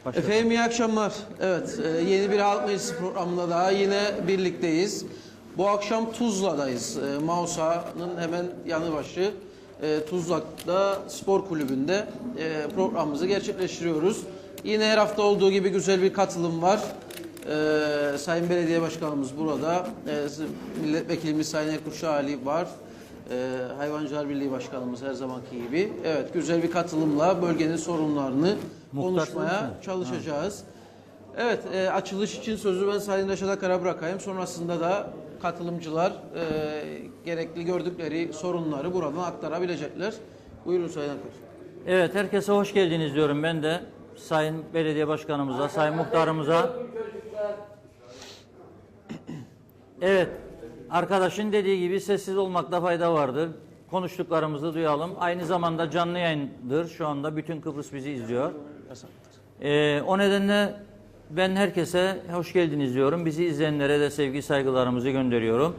Başka. Efendim iyi akşamlar. Evet, yeni bir Halk Meclisi programında daha yine birlikteyiz. Bu akşam Tuzla'dayız. Mausa'nın hemen yanı başı Tuzla'da spor kulübünde programımızı gerçekleştiriyoruz. Yine her hafta olduğu gibi güzel bir katılım var. Sayın Belediye Başkanımız burada. Milletvekilimiz Sayın Erkut Ali var. Hayvancılar Birliği Başkanımız her zamanki gibi. Evet, güzel bir katılımla bölgenin sorunlarını konuşmaya çalışacağız. Evet, açılış için sözü ben Sayın Reşat Akar'a bırakayım. Sonrasında da katılımcılar gerekli gördükleri sorunları buradan aktarabilecekler. Buyurun Sayın Akar. Evet, herkese hoş geldiniz diyorum ben de. Sayın Belediye Başkanımıza, Sayın Muhtarımıza. Evet, arkadaşın dediği gibi sessiz olmakta fayda vardır. Konuştuklarımızı duyalım. Aynı zamanda canlı yayındır. Şu anda bütün Kıbrıs bizi izliyor. O nedenle ben herkese hoş geldiniz diyorum. Bizi izleyenlere de sevgi saygılarımızı gönderiyorum.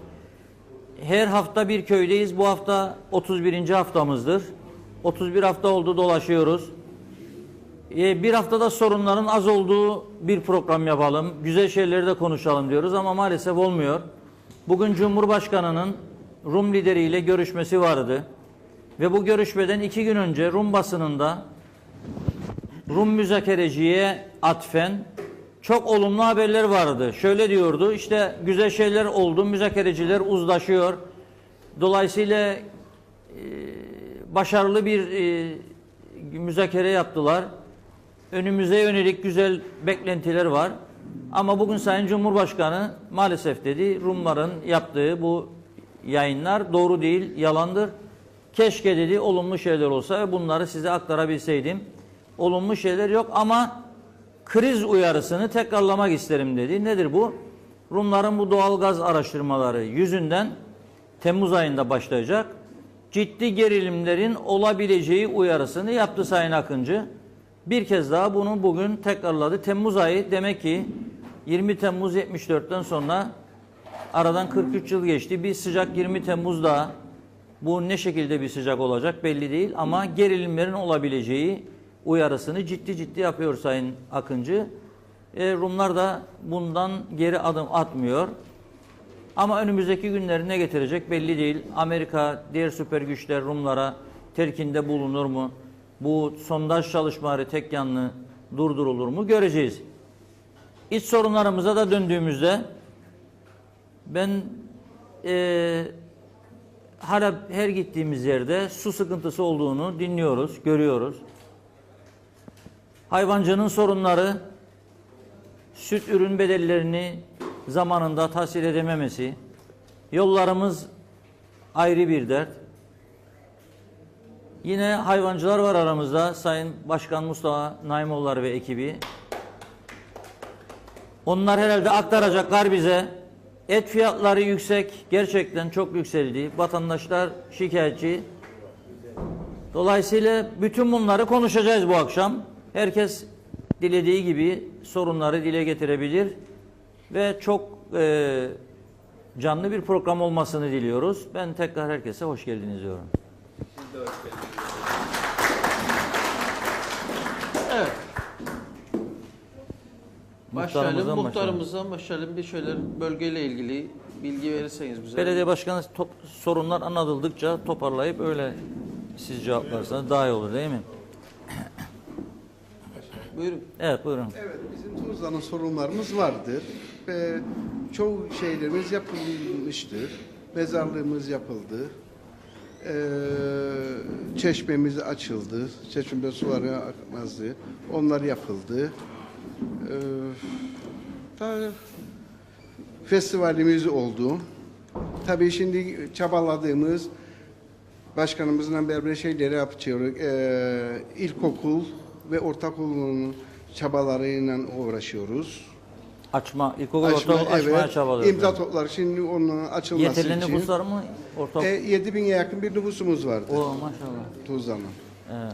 Her hafta bir köydeyiz. Bu hafta 31. haftamızdır. 31 hafta oldu dolaşıyoruz. Bir haftada sorunların az olduğu bir program yapalım. Güzel şeyleri de konuşalım diyoruz ama maalesef olmuyor. Bugün Cumhurbaşkanı'nın Rum lideriyle görüşmesi vardı. Ve bu görüşmeden 2 gün önce Rum basınında Rum müzakereciye atfen çok olumlu haberler vardı. Şöyle diyordu, işte güzel şeyler oldu, müzakereciler uzlaşıyor. Dolayısıyla başarılı bir müzakere yaptılar. Önümüze yönelik güzel beklentiler var. Ama bugün Sayın Cumhurbaşkanı maalesef dedi, Rumların yaptığı bu yayınlar doğru değil, yalandır. Keşke dedi olumlu şeyler olsa ve bunları size aktarabilseydim. Olumlu şeyler yok ama kriz uyarısını tekrarlamak isterim dedi. Nedir bu? Rumların bu doğal gaz araştırmaları yüzünden Temmuz ayında başlayacak ciddi gerilimlerin olabileceği uyarısını yaptı Sayın Akıncı. Bir kez daha bunu bugün tekrarladı. Temmuz ayı demek ki 20 Temmuz 74'ten sonra aradan 43 yıl geçti. Bir sıcak 20 Temmuz'da bu ne şekilde bir sıcak olacak belli değil ama gerilimlerin olabileceği uyarısını ciddi yapıyor Sayın Akıncı. Rumlar da bundan geri adım atmıyor. Ama önümüzdeki günleri ne getirecek belli değil. Amerika, diğer süper güçler Rumlara telkinde bulunur mu? Bu sondaj çalışmaları tek yanlı durdurulur mu? Göreceğiz. İç sorunlarımıza da döndüğümüzde ben hala her gittiğimiz yerde su sıkıntısı olduğunu dinliyoruz, görüyoruz. Hayvancının sorunları, süt ürün bedellerini zamanında tahsil edememesi, yollarımız ayrı bir dert. Yine hayvancılar var aramızda, Sayın Başkan Mustafa Naimoğulları ve ekibi. Onlar herhalde aktaracaklar bize. Et fiyatları yüksek, gerçekten çok yükseldi. Vatandaşlar şikayetçi. Dolayısıyla bütün bunları konuşacağız bu akşam. Herkes dilediği gibi sorunları dile getirebilir ve çok canlı bir program olmasını diliyoruz. Ben tekrar herkese hoş geldiniz diyorum. Siz de hoş geldiniz. Evet. Muhtarımızdan başlayalım. Bir şeyler bölgeyle ilgili bilgi verirseniz bize. Belediye başkanı sorunlar anlatıldıkça toparlayıp öyle siz cevaplarsanız daha iyi olur değil mi? Buyurun. Evet buyurun. Evet, bizim Tuzla'nın sorunlarımız vardır ve çoğu şeylerimiz yapılmıştır. Mezarlığımız yapıldı. Çeşmemiz açıldı. Çeşmede suları akmazdı. Onlar yapıldı. Festivalimiz oldu. Tabii şimdi çabaladığımız başkanımızla beraber şeyleri yapıyoruz. İlkokul ve ortaokulun çabalarıyla uğraşıyoruz. İlkokul ortaokul açmaya çabalıyoruz. İmza toplar şimdi onun açılması için. Yeterli nüfus var mı? 7.000'e yakın bir nüfusumuz vardır. Oo maşallah. Tuzla'nın. Evet.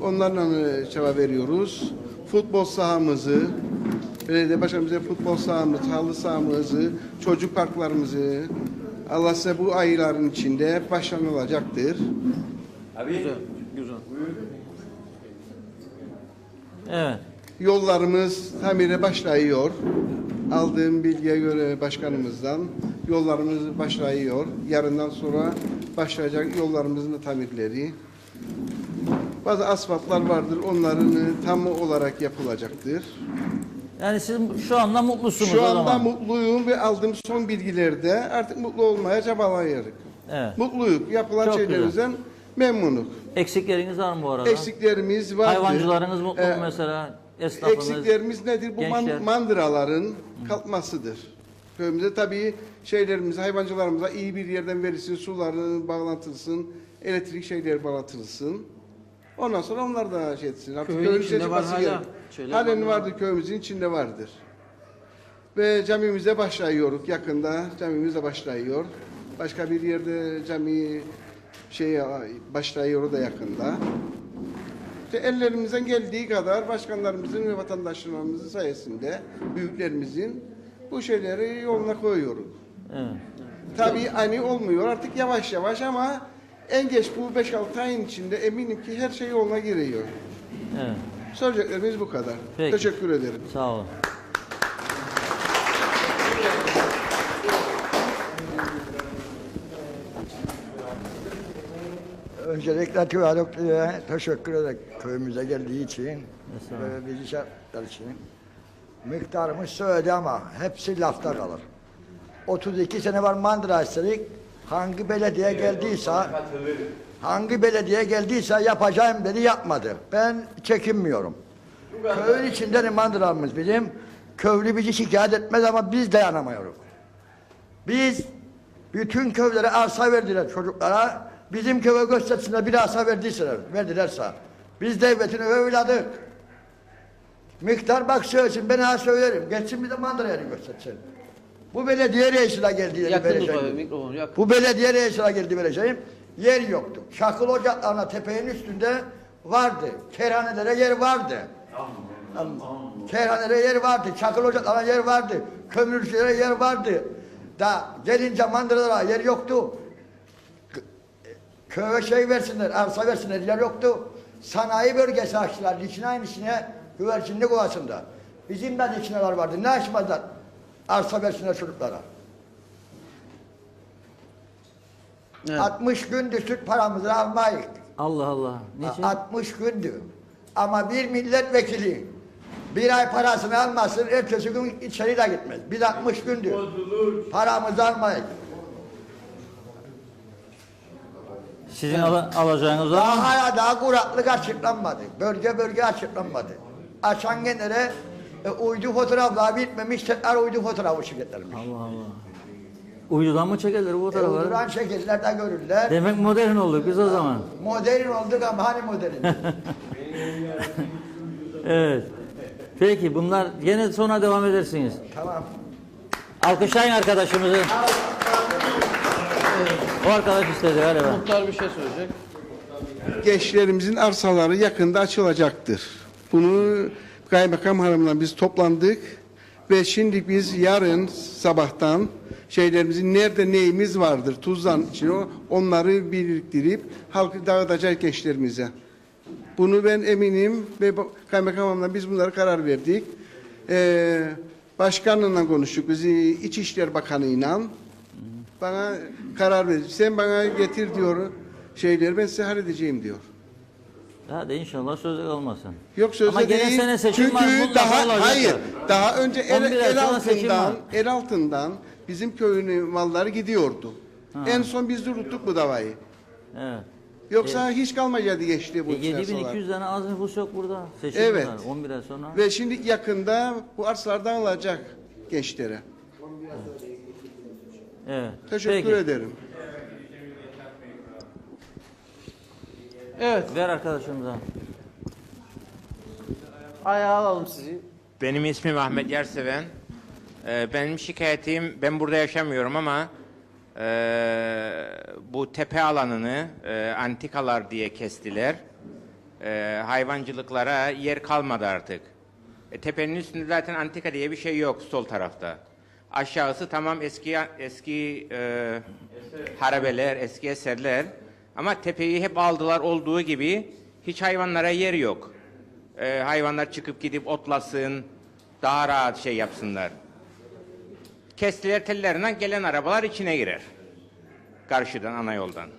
Onlarla çaba veriyoruz. Futbol sahamızı, belediye başkanımıza futbol sahamızı, halı sahamızı, çocuk parklarımızı Allah size bu ayların içinde başlanılacaktır. Güzel. Evet. Yollarımız tamire başlıyor. Aldığım bilgiye göre başkanımızdan yollarımız başlıyor. Yarından sonra başlayacak yollarımızın da tamirleri. Bazı asfaltlar vardır. Onların tam olarak yapılacaktır. Yani siz şu anda mutlusunuz Şu o anda zaman. mutluyum ve aldığım son bilgilerde artık mutlu olmaya çabalayıyoruz. Evet. Mutluyum. Yapılan Çok şeylerimizden memnunuk. Eksikleriniz var mı bu arada? Eksiklerimiz vardı. Hayvancılarınız mutlu mu mesela? Esnafınız? Eksiklerimiz nedir? Bu gençler. mandıraların kalkmasıdır. Köyümüzde tabii şeylerimiz, hayvancılarımıza iyi bir yerden verilsin, suları bağlantılsın, elektrik şeyleri bağlantılsın. Ondan sonra onlar da şey etsin. Artık Köyün köyün içinde var çıkması hala gerek. şeyler, Halen mandıra. vardır, köyümüzün içinde vardır. Ve camimize başlıyoruz yakında. Camimiz de başlıyor. Başka bir yerde cami başlıyor da yakında. İşte ellerimizden geldiği kadar başkanlarımızın ve vatandaşlarımızın sayesinde, büyüklerimizin bu şeyleri yoluna koyuyoruz. Evet. Tabii hani olmuyor artık yavaş yavaş ama en geç bu 5-6 ayın içinde eminim ki her şey yoluna giriyor. Evet. Söyleyeceklerimiz bu kadar. Peki. Teşekkür ederim. Sağ olun. Öncelikle Tüvaloklu'ya teşekkür ederim köyümüze geldiği için ve bizi şartlar için. Miktarımız söyledi ama hepsi lafta kalır. 32 sene var mandıra istedik. Hangi belediye geldiyse yapacağım dedi yapmadı. Ben çekinmiyorum. Köyün içinde mandıramız bizim. Köylü bizi şikayet etmez ama biz dayanamıyoruz. Biz bütün köylere arsa verdiler çocuklara. Bizim köye göstersinler bir arsa verdilerse. Biz devletin evladık. Miktar bak söylesin ben ona söylerim. Geçsin bir de mandıra yerini göstersin. Bu belediye reisine geldi. Yakın tut mikrofonu yakın. Bu belediye reisine geldi vereceğim. Yer yoktu. Şakıl ocaklarına tepenin üstünde vardı. Kerhanelere yer vardı. Kerhanelere yer vardı. Çakıl ocaklarına yer vardı. Kömürcülere yer vardı. Da gelince mandıralara yer yoktu. Köye şey versinler, arsa versinler, yer yoktu. Sanayi bölgesi açtılar, içine güvercinlik ovasında. Bizim de içineler vardı, ne açmadılar? Arsa versinler çocuklara. Evet. 60 gündü süt paramızı almayız. Allah Allah. Niçin? 60 gündü. Ama bir milletvekili bir ay parasını almasın, ertesi gün içeri de gitmez. Biz 60 gündü. Paramızı almayız. Sizin alacağınız var mı? Daha kuraklık açıklanmadı. Bölge açıklanmadı. Açan genere uydu fotoğraflar bitmemiş, tekrar uydu fotoğrafı çekilmiş. Allah Allah. Uydudan mı çekerler bu tarafa? Uyduran şekiller de görürler. Demek modern olduk biz o zaman. Modern olduk ama hani modern? Evet. Peki bunlar yine sonra devam edersiniz. Tamam. Alkışlayın arkadaşımızı. O arkadaş istedi galiba. Muhtar bir şey söyleyecek. Gençlerimizin arsaları yakında açılacaktır. Bunu kaymakam hanımla biz toplandık ve şimdi biz yarın sabahtan şeylerimizin nerede neyimiz vardır Tuzla'nın için onları biriktirip halkı dağıtacak gençlerimize. Bunu ben eminim ve kaymakam hanımla biz bunlara karar verdik. Başkanla konuştuk biz İçişleri Bakanı'yla. Bana karar ver. Sen bana getir diyor şeyleri ben size halledeceğim diyor. Hadi inşallah sözde kalmasın. Yok sözde Ama gene değil. sene seçim Çünkü var, bundan daha olacak hayır. da. Daha önce 11 ay sonra seçim var. el altından bizim köyün malları gidiyordu. En son biz duruttuk bu davayı. Evet. Yoksa hiç kalmayacaktı geçti bu arsalar. 7200 tane az nüfus yok burada. Seçim Evet. var 11 ay sonra. Ve şimdi yakında bu arsalardan alacak gençlere. Evet. Teşekkür Peki. ederim. Evet, Ver arkadaşımıza. ayağa alalım sizi. Benim ismim Ahmet Yerseven. Benim şikayetim, ben burada yaşamıyorum ama bu tepe alanını antikalar diye kestiler. Hayvancılıklara yer kalmadı artık. Tepenin üstünde zaten antika diye bir şey yok sol tarafta. Aşağısı tamam eski harabeler, eski eserler. Ama tepeyi hep aldılar olduğu gibi hiç hayvanlara yer yok. Hayvanlar çıkıp gidip otlasın, daha rahat şey yapsınlar. Kestiler tellerinden gelen arabalar içine girer. Karşıdan, ana yoldan.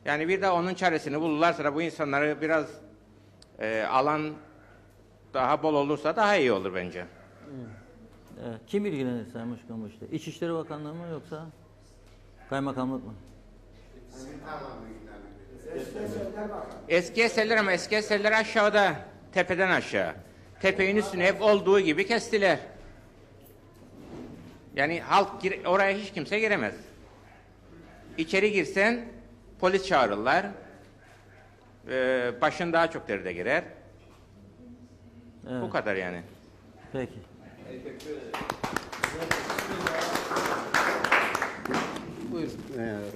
Yani bir de onun çaresini bulurlarsa da bu insanları biraz alan daha bol olursa daha iyi olur bence. Evet. Kim ilgilenir Sayın Başkan bu işte? İçişleri Bakanlığı mı yoksa kaymakamlık mı? Eski eserler ama eski eserler aşağıda, tepeden aşağı. Tepenin üstüne hep olduğu gibi kestiler. Yani halk oraya hiç kimse giremez. İçeri girsen polis çağırırlar. Başın daha çok derde girer. Evet. Bu kadar yani. Peki. Buyurun.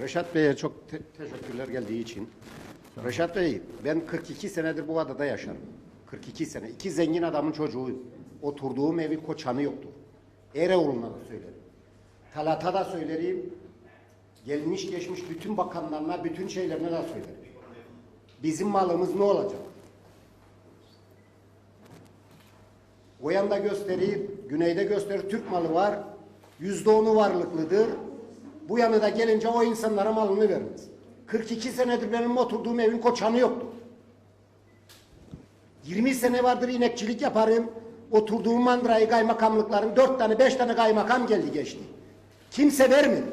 Reşat Bey'e çok teşekkürler geldiği için. Reşat Bey, ben 42 senedir bu adada yaşarım. 42 sene. İki zengin adamın çocuğuyum. Oturduğum evin koçanı yoktur. Ereoğlu'na da söylerim. Talat'a da söylerim. Gelmiş geçmiş bütün bakanlarına, bütün şeylerine de söylerim. Bizim malımız ne olacak? O yanda gösterir, güneyde gösterir, Türk malı var. %10'u varlıklıdır. Bu yana da gelince o insanlara malını vermez. 42 senedir benim oturduğum evin koçanı yoktu. 20 sene vardır inekçilik yaparım. Oturduğum mandırayı kaymakamlıkların 4 tane 5 tane kaymakam geldi geçti. Kimse vermedi.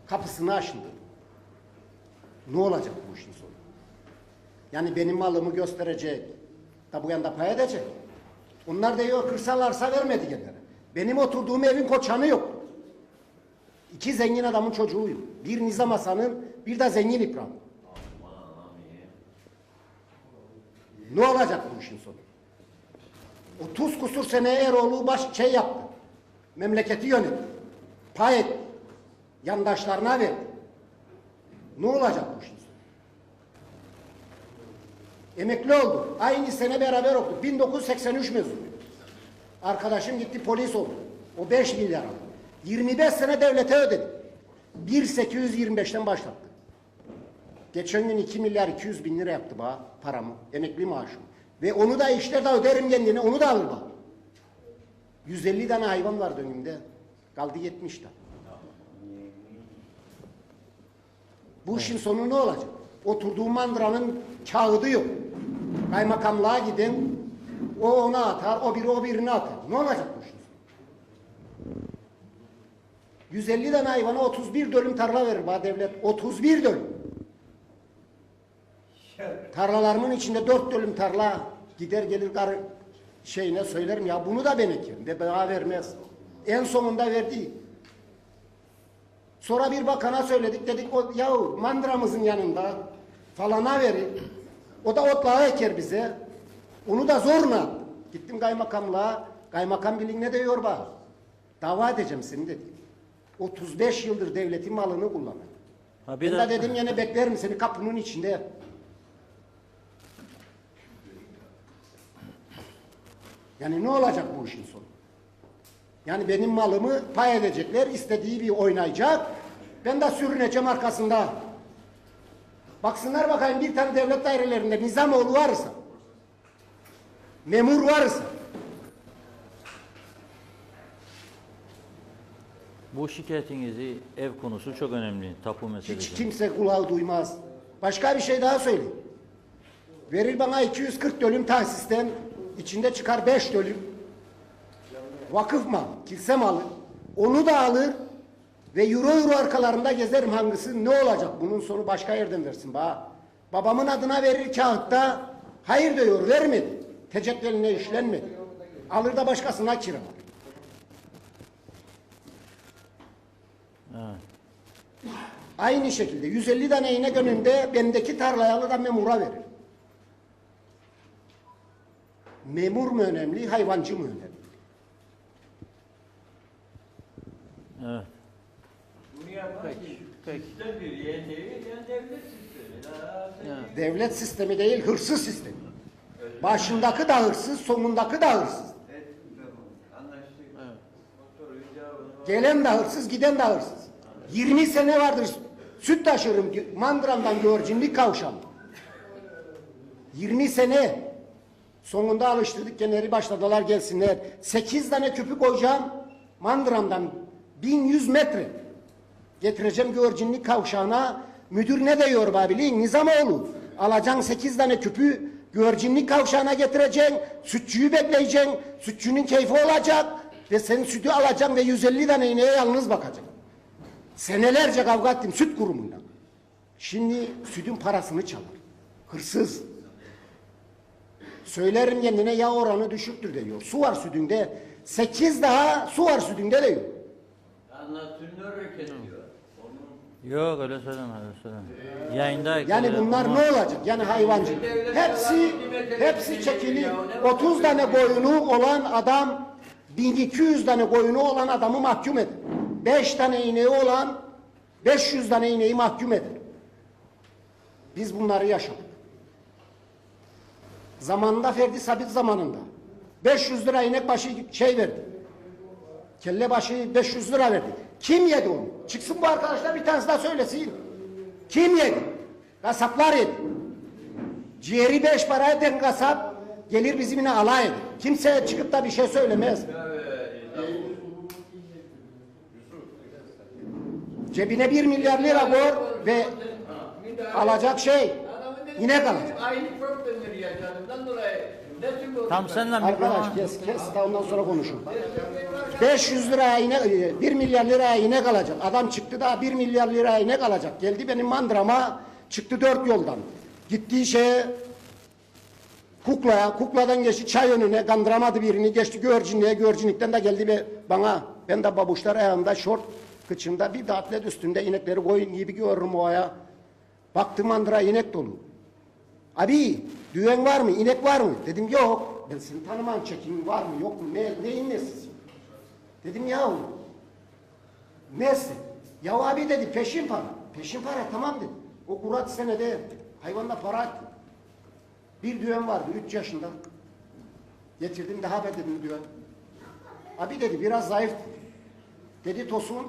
Kapısını açıldı. Ne olacak bu işin sonu? Yani benim malımı gösterecek. Da bu yanda pay edecek. Onlar da yok kırsal arsa vermedi genelde. Benim oturduğum evin koçanı yok. İki zengin adamın çocuğuyum. Bir Nizam Hasan'ın, bir de Zengin İbrahim. Ne olacak bu işin sonu? 30 kusur sene Eroğlu yaptı. Memleketi yönetti. Pay etti. Yandaşlarına verdi. Ne olacak bu işin sonu? Emekli oldu. Aynı sene beraber okuduk. 1983 mezunu. Arkadaşım gitti polis oldu. O 5 milyar aldı. 25 sene devlete ödedi. 1.825'ten başlattı. Geçen gün 2 milyar 200 bin lira yaptı bana paramı. Emekli maaşım. Ve onu da işler de öderim kendine. Onu da alır bana. 150 tane hayvan vardı önümde. Kaldı 70 tane. Bu işin sonu ne olacak? Oturduğum mandıranın kağıdı yok. Kaymakamlığa gidin. O ona atar, o biri o birine atar. Ne olacak bu işin sonu? 150 tane hayvana 31 dönüm tarla verir bana devlet. 31 dönüm. Tarlalarımın içinde 4 dönüm tarla gider gelir karı şeyine söylerim ya bunu da ben ekerim ve bana vermez. En sonunda verdi. Sonra bir bakana söyledik dedik o yahu mandıramızın yanında falana verir. O da otlağı eker bize. Onu da zorla. Gittim kaymakamlığa. Kaymakam biline de yorba. Dava edeceğim seni dedi. 35 yıldır devletin malını kullanır. Ha, Ben de dedim yine beklerim seni kapının içinde. Yani ne olacak bu işin sonu? Yani benim malımı pay edecekler, istediği bir oynayacak. Ben de sürüneceğim arkasında. Baksınlar bakayım bir tane devlet dairelerinde Nizamoğlu varsa, memur varsa, bu şikayetinizi ev konusu çok önemli. Tapu meselesi. hiç kimse kulağı duymaz. Başka bir şey daha söyleyeyim. Veril bana 240 dönüm tahsisten, içinde çıkar 5 dönüm. Vakıf malı, kilise malı. Onu da alır ve euro arkalarında gezerim hangisi. Ne olacak? Bunun sonu başka yerden versin bana. Babamın adına verir kağıtta. Hayır diyor, vermedi. Tecetteline işlenmedi. Alır da başkasına kiralar. Evet. Aynı şekilde 150 tane inek önünde bendeki tarlayı alır da memura verir. Memur mu önemli, hayvancı mı önemli? Evet. Peki. Devlet sistemi değil, hırsız sistemi. Başındaki da hırsız, sonundaki da hırsız. Gelen de hırsız, giden de hırsız. 20 sene vardır süt taşırım Mandıram'dan Güvercinlik Kavşağı'na. 20 sene Sonunda alıştırdık, kendileri başladılar gelsinler. 8 tane küpü koyacağım. Mandıram'dan 1100 metre. Getireceğim güvercinlik kavşağına. Müdür ne diyor babiliğin? Nizamoğlu. Alacaksın 8 tane küpü güvercinlik kavşağına getireceksin. Sütçüyü bekleyeceksin. Sütçünün keyfi olacak. Ve senin sütü alacaksın ve 150 tane ineğe yalnız bakacaksın. Senelerce kavga ettim süt kurumuyla. Şimdi sütün parasını çalar. Hırsız. Söylerim kendine ya oranı düşüktür diyor. Su var sütünde. 8 daha su var sütünde diyor. Yok öyle söyleme, öyle söyleme. Yayında Yani bunlar ne olacak? Yani hayvancı. Hepsi çekili. 30 tane koyunu olan adam 1200 tane koyunu olan adamı mahkum eder. 5 tane ineği olan 500 tane ineği mahkum eder. Biz bunları yaşadık. Zamanında Ferdi Sabit zamanında 500 lira inek başı verdi. Kelle başı 500 lira verdi. Kim yedi onu? Çıksın bu arkadaşlar bir tanesi daha söylesin. Kim yedi? Kasaplar yedi. Ciğeri 5 para eden kasap gelir bizimle alay eder. Kimse çıkıp da bir şey söylemez. Cebine 1 milyar lira koy ve alacak inek alacak. Tam senden Arkadaş kes de ondan sonra konuşun. 500 liraya inek, 1 milyar liraya inek alacak. Adam çıktı da 1 milyar liraya inek alacak. Geldi benim mandırama, çıktı 4 yoldan. Gittiği şeye Kukla'ya, Kukla'dan geçti çay önüne, kandıramadı birini, geçti güvercinliğe, güvercinlikten de geldi bana. Ben de babuşlar ayağımda, şort kıçımda, bir de atlet üstünde inekleri koyun gibi görürüm o aya. Baktım mandıra inek dolu. Abi düğen var mı, inek var mı? Dedim yok. Ben seni tanımam, çekin var mı, yok mu, neyin nesisin? Dedim yahu, nesi? Ya abi dedi peşin para. Peşin para tamam dedi. O kurat senede hayvanda para etti. Bir düğen vardı 3 yaşında. Getirdim daha be dedim düğen. Abi dedi biraz zayıf. Dedi Tosun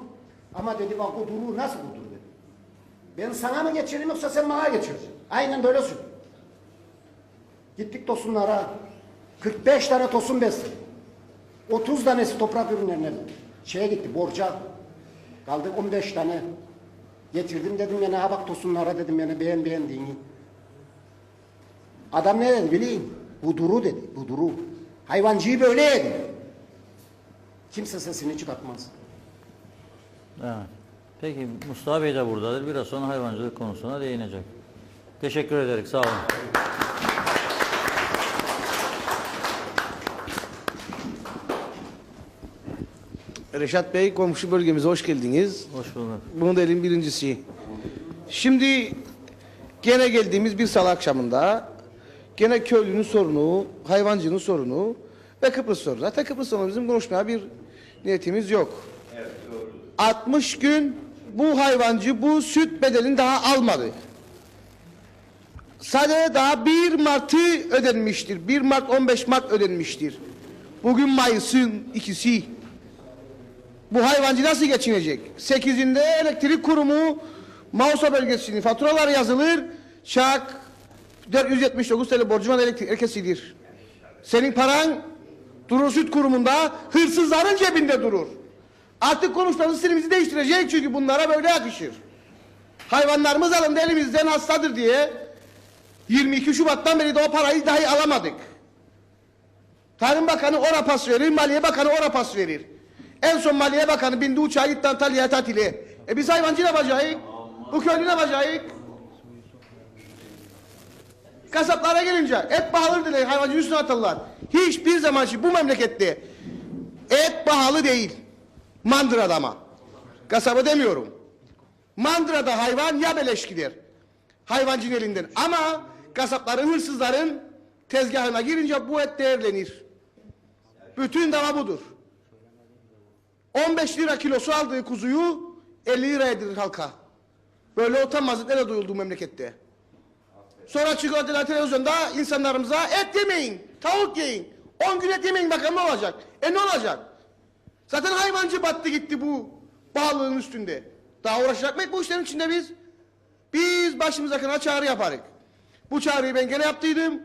ama dedi bak o durur nasıl durur dedi. Ben sana mı geçireyim yoksa sen bana geçireceksin. Aynen böyle söyledi. Gittik Tosunlara. 45 tane Tosun besledi. 30 tanesi toprak ürünlerine gitti borca. Kaldı 15 tane. Getirdim dedim yani ha bak Tosunlara dedim yani beğendiğini. Adam ne dedi bileyim? Bu duru dedi. Bu duru. Hayvancıyı böyle yedi. Kimse sesini çıkartmaz. Evet. Peki Mustafa Bey de buradadır. Biraz sonra hayvancılık konusuna değinecek. Teşekkür ederiz. Sağ olun. Reşat Bey, komşu bölgemize hoş geldiniz. Hoş bulduk. Bunu da elin birincisi. Şimdi gene geldiğimiz bir salı akşamında gene köylünün sorunu, hayvancının sorunu ve Kıbrıs sorunu. Zaten Kıbrıs sorunu bizim konuşmaya bir niyetimiz yok. Evet, doğru. 60 gün bu hayvancı bu süt bedelini daha almadı. Sadece daha 1 Mart'ı ödenmiştir. 1 Mart 15 Mart ödenmiştir. Bugün Mayıs'ın 2'si. Bu hayvancı nasıl geçinecek? 8'inde elektrik kurumu Mausa bölgesinin faturalar yazılır. Şak 479 TL borcum var elektrik kesilir. Senin paran durur süt kurumunda hırsızların cebinde durur. Artık konuşmamız stilimizi değiştirecek çünkü bunlara böyle yakışır. Hayvanlarımız alındı elimizden hastadır diye 22 Şubat'tan beri de o parayı dahi alamadık. Tarım Bakanı ona pas verir, Maliye Bakanı ona pas verir. En son Maliye Bakanı bindi uçağa gitti Antalya'ya tatile. Biz hayvancı ne yapacağız? Bu köylü ne yapacağız? Kasaplara gelince et pahalıdır diye hayvancı üstüne atırlar. Hiçbir zaman bu memlekette et pahalı değil. Mandırada ama. Kasaba demiyorum. Mandırada hayvan ya beleş gider. Hayvancının elinden. Ama kasapların, hırsızların tezgahına girince bu et değerlenir. Bütün dava budur. 15 lira kilosu aldığı kuzuyu 50 liraya edilir halka. Böyle utanmazlıklara duyuldu memlekette. Sonra çıkıyorlar televizyonda insanlarımıza et yemeyin, tavuk yiyin. 10 gün et yemeyin bakalım ne olacak? Ne olacak? Zaten hayvancı battı gitti bu pahalılığın üstünde. Daha uğraşacak mıyız bu işlerin içinde biz? Biz başımıza kadar çağrı yaparız. Bu çağrıyı ben gene yaptıydım.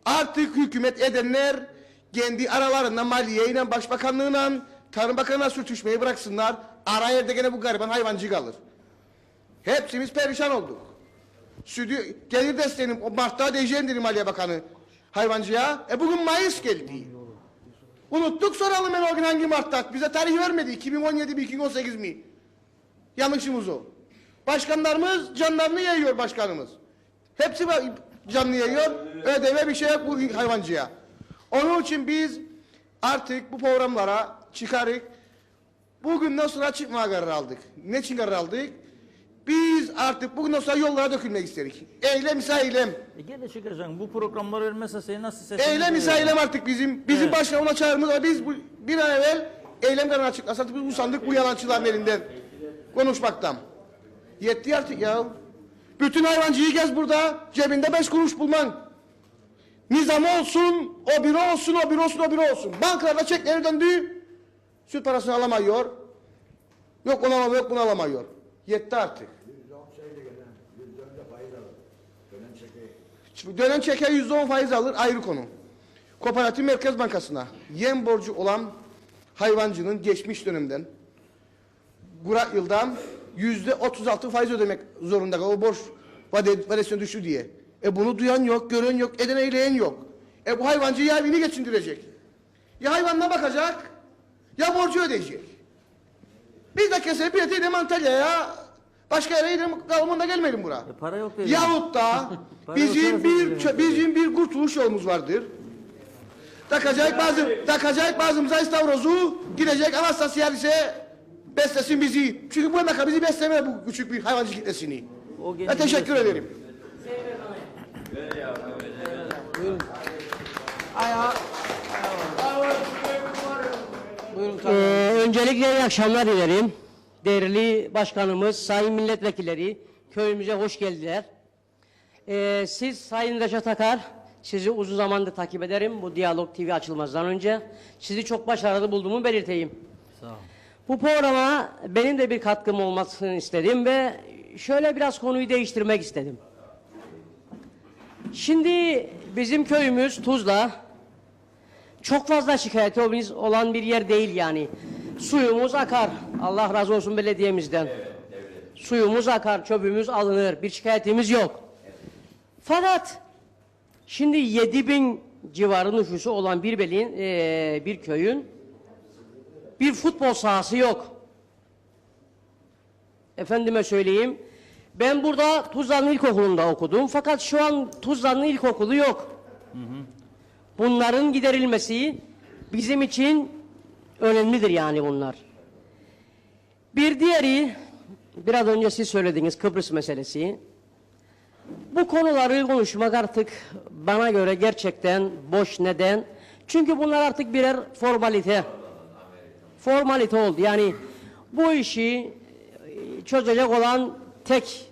Artık hükümet edenler kendi aralarında maliyeyle, başbakanlığıyla, Tarım Bakanı'na sürtüşmeyi bıraksınlar. Ara yerde gene bu gariban hayvancı kalır. Hepsimiz perişan olduk. Sütü, gelir desteğini o Mart'ta ödeyeceğim dedi Maliye Bakanı hayvancıya. Bugün Mayıs geldi. Unuttuk, soralım ben o gün hangi Mart'ta. Bize tarih vermedi. 2017 mi 2018 mi? Yanlışımız o. Başkanlarımız canlarını yiyor başkanımız. Hepsi canlı yiyor. Ödeme bir şey yok bu hayvancıya. Onun için biz artık bu programlara çıkarık. Bugünden sonra çıkmaya karar aldık. Ne için karar aldık? Biz artık bugünden sonra yollara dökülmek istedik. Eylem ise eylem. Gene çıkacaksın. Bu programları vermezse seni nasıl sesini Eylem ise eylem artık bizim. Bizim Evet. başka ona çağrımız var. Biz bir an evvel eylem kararı açıklasak biz usandık bu yalancıların elinden konuşmaktan. Yetti artık ya. Bütün hayvancıyı gez burada. Cebinde 5 kuruş bulman. Nizam olsun, o biri olsun, o biri olsun, o biri olsun. Bankalarda çekleri döndü. Süt parasını alamıyor. Yok onu alamıyor, yok bunu alamıyor. Yetti artık. Dönem çeker %10 faiz alır, ayrı konu. Kooperatif Merkez Bankası'na yem borcu olan hayvancının geçmiş dönemden Kurak yıldan %36 faiz ödemek zorunda o borç vadesine düştü diye. Bunu duyan yok, gören yok, eden eyleyen yok. Bu hayvancı ya evini geçindirecek. Ya hayvanına bakacak, ya borcu ödeyecek. Biz de kesip biletelim Antalya'ya, başka yere gidelim, kalmanda gelmeyelim buraya. Para yok dedi. Yahut da Para bizim bir kurtuluş yolumuz vardır. Takacak bazımıza istavrozu, gidecek Anastasyalis'e beslesin bizi. Çünkü bu emeka bizi besleme bu küçük bir hayvancı kitlesini. Ve teşekkür ederim. Buyurun Öncelikle iyi akşamlar dilerim. Değerli başkanımız, sayın milletvekilleri, köyümüze hoş geldiler. Siz Sayın Reşat Akar, sizi uzun zamandır takip ederim bu Diyalog TV açılmazdan önce. Sizi çok başarılı bulduğumu belirteyim. Sağ ol. Bu programa benim de bir katkım olmasını istedim ve şöyle biraz konuyu değiştirmek istedim. Şimdi bizim köyümüz Tuzla. Çok fazla şikayetimiz olan bir yer değil yani. Suyumuz akar. Allah razı olsun belediyemizden. Suyumuz akar, çöpümüz alınır. Bir şikayetimiz yok. Fakat şimdi 7.000 civarı nüfusu olan bir köyün bir futbol sahası yok. Efendime söyleyeyim. Ben burada Tuzla'nın ilkokulunda okudum. Fakat şu an Tuzla'nın ilkokulu yok. Bunların giderilmesi bizim için önemlidir yani bunlar. Bir diğeri, biraz önce siz söylediniz Kıbrıs meselesi. Bu konuları konuşmak artık bana göre gerçekten boş. Neden? Çünkü bunlar artık birer formalite. Formalite oldu. Yani bu işi çözecek olan tek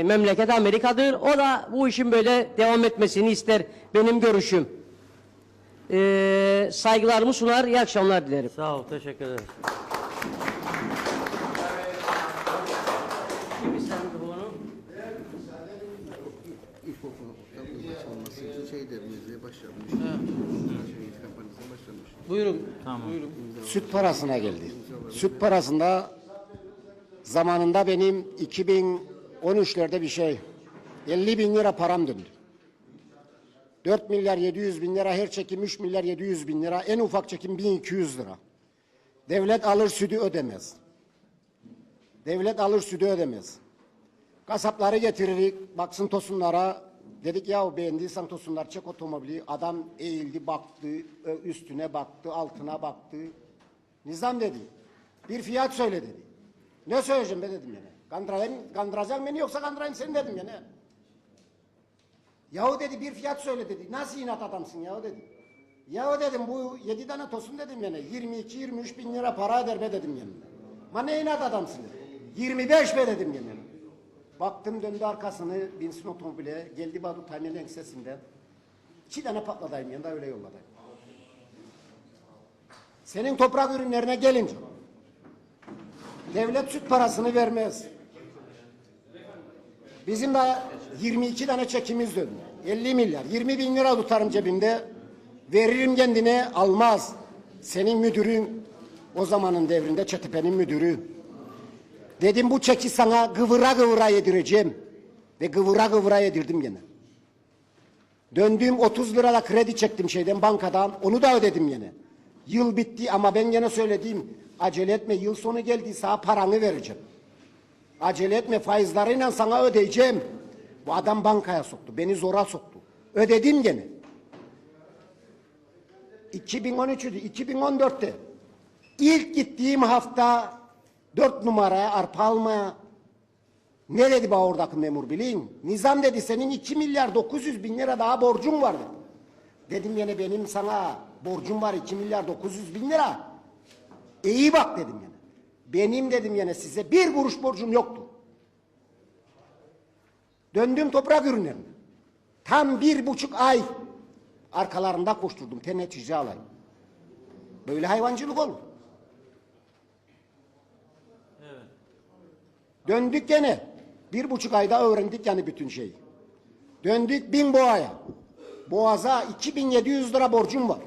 memleket Amerika'dır. O da bu işin böyle devam etmesini ister. Benim görüşüm. Saygılarımı sunar. İyi akşamlar dilerim. Sağ ol, teşekkür ederiz. Buyurun. Tamam. Buyurun. Süt parasına geldi. Süt parasında zamanında benim 2013'lerde bir şey 50.000 lira param döndü. 4 milyar 700 bin lira her çekim 3 milyar 700 bin lira en ufak çekim 1200 lira. Devlet alır sütü ödemez. Devlet alır sütü ödemez. Kasapları getiririk baksın tosunlara. Dedik ya beğendiysen tosunlar çek otomobili. Adam eğildi baktı üstüne baktı altına baktı. Nizam dedi. Bir fiyat söyle dedi. Ne söyleyeceğim be dedim yani. Kandıracak beni yoksa kandırayım seni dedim yani. Yahu dedi bir fiyat söyle dedi. Nasıl inat adamsın yahu dedi. Yahu dedim bu 7 tane tosun dedim yani. 22-23 bin lira para eder be dedim yani. Ma ne inat adamsın dedi. 25 be dedim yani. Baktım döndü arkasını binsin otomobile. Geldi Badu Tamir'in ensesinden. 2 tane patladayım yanında öyle yolladayım. Senin toprak ürünlerine gelince devlet süt parasını vermez. Bizim de 22 tane çekimiz döndü. 50 milyar. 20 bin lira tutarım cebimde. Veririm kendine, almaz. Senin müdürün, o zamanın devrinde Çetepe'nin müdürü. Dedim bu çeki sana kıvıra kıvıra yedireceğim. Ve kıvıra kıvıra yedirdim gene. Döndüğüm 30 lirada kredi çektim şeyden, bankadan. Onu da ödedim gene. Yıl bitti ama ben gene söylediğim, acele etme, yıl sonu geldi, sana paranı vereceğim. Acele etme, faizleriyle sana ödeyeceğim. Bu adam bankaya soktu, beni zora soktu. Ödedim gene. 2013'üydü, 2014'te. İlk gittiğim hafta 4 numaraya arpa almaya. Ne dedi bana oradaki memur bilin? Nizam dedi, senin 2 milyar 900 bin lira daha borcun var dedi. Dedim yine benim sana borcum var 2 milyar 900 bin lira. İyi bak dedim yine. Benim dedim yine size 1 kuruş borcum yoktu. Döndüm toprak ürünlerine. Tam 1,5 ay arkalarında koşturdum tenetici alayım. Böyle hayvancılık olur. Evet. Döndük gene. 1,5 ayda öğrendik yani bütün şeyi. Döndük Binboğa'ya. Boğaz'a 2700 lira borcum var.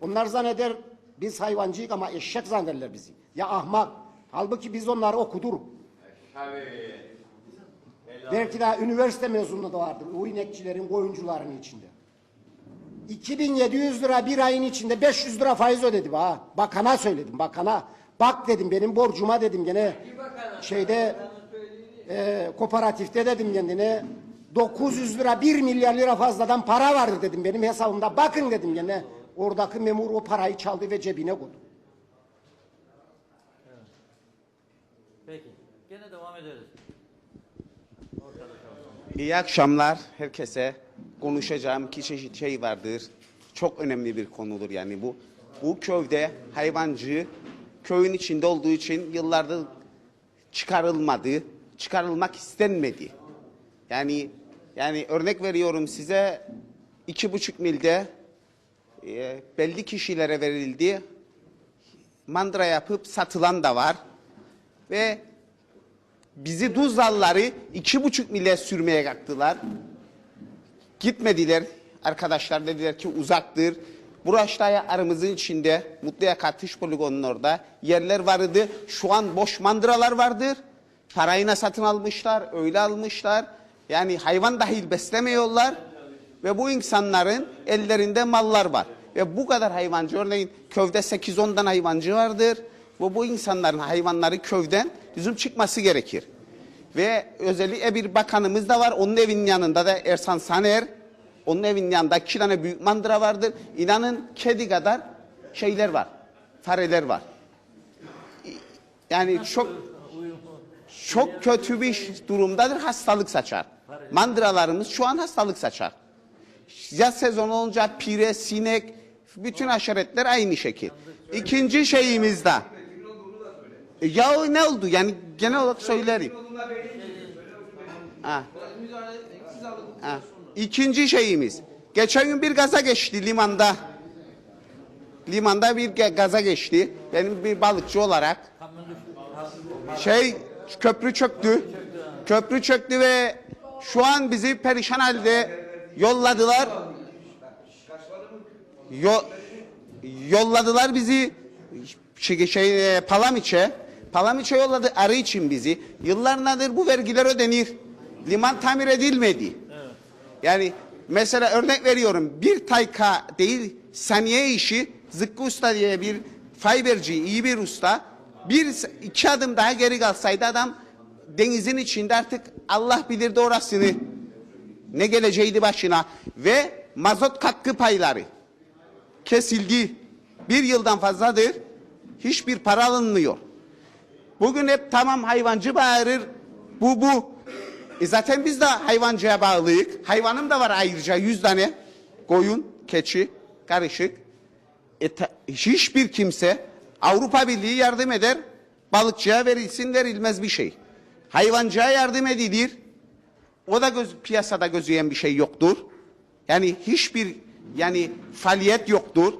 Onlar zanneder biz hayvancıyık ama eşek zannederler bizi. Ya ahmak. Halbuki biz onları okuduruk. Belki daha üniversite mezunu da vardır. O inekçilerin, koyuncuların içinde. 2700 lira bir ayın içinde 500 lira faiz ödedim ha. Bakana söyledim, bakana. Bak dedim benim borcuma dedim gene şeyde kooperatifte dedim kendine 900 lira 1 milyar lira fazladan para vardı dedim benim hesabımda. Bakın dedim gene oradaki memur o parayı çaldı ve cebine koydu. Evet. Peki. Gene devam ederiz. İyi akşamlar herkese. Konuşacağım iki çeşit şey vardır. Çok önemli bir konudur yani bu. Bu köyde hayvancı köyün içinde olduğu için yıllardır çıkarılmadı, çıkarılmak istenmedi. Yani örnek veriyorum size 2,5 milde belli kişilere verildi. Mandıra yapıp satılan da var. Ve bizi Tuzlalıları 2,5 mile sürmeye kalktılar. Gitmediler. Arkadaşlar dediler ki uzaktır. Buraştaya aramızın içinde Mutluyak Atış Poligonu'nun orada yerler vardı. Şu an boş mandıralar vardır. Parayına satın almışlar, öyle almışlar. Yani hayvan dahil beslemiyorlar. Ve bu insanların ellerinde mallar var. Ve bu kadar hayvancı, örneğin köyde 8-10'dan hayvancı vardır. Ve bu insanların hayvanları köyden bizim çıkması gerekir. Ve özellikle bir bakanımız da var. Onun evinin yanında da Ersan Saner. Onun evinin yanında 2 tane büyük mandıra vardır. İnanın kedi kadar şeyler var. Fareler var. Yani çok kötü bir durumdadır. Hastalık saçar. Mandıralarımız şu an hastalık saçar. Yaz sezonu olunca pire, sinek, bütün haşeretler aynı şekil. İkinci şeyimiz de. Ya ne oldu? Yani genel olarak söylerim. İkinci şeyimiz. Geçen gün bir gaza geçti limanda. Limanda bir gaza geçti. Benim bir balıkçı olarak. Köprü çöktü. Köprü çöktü ve şu an bizi perişan halde yolladılar. Yolladılar bizi Palamiç'e. Palamiç'e yolladı arı için bizi. Yıllardır bu vergiler ödenir. Liman tamir edilmedi. Evet. Yani mesela örnek veriyorum bir tayka değil saniye işi Zıkkı Usta diye bir fiberci iyi bir usta 1-2 adım daha geri kalsaydı adam denizin içinde artık Allah bilirdi orasını ne geleceğiydi başına ve mazot katkı payları kesildi. 1 yıldan fazladır hiçbir para alınmıyor. Bugün hep tamam hayvancı bağırır bu. Zaten biz de hayvancıya bağlıyız. Hayvanım da var ayrıca 100 tane. Koyun, keçi, karışık. Hiçbir kimse Avrupa Birliği yardım eder. Balıkçıya verilsin verilmez bir şey. Hayvancıya yardım edilir. O da piyasada gözüyen bir şey yoktur. Yani hiçbir faaliyet yoktur.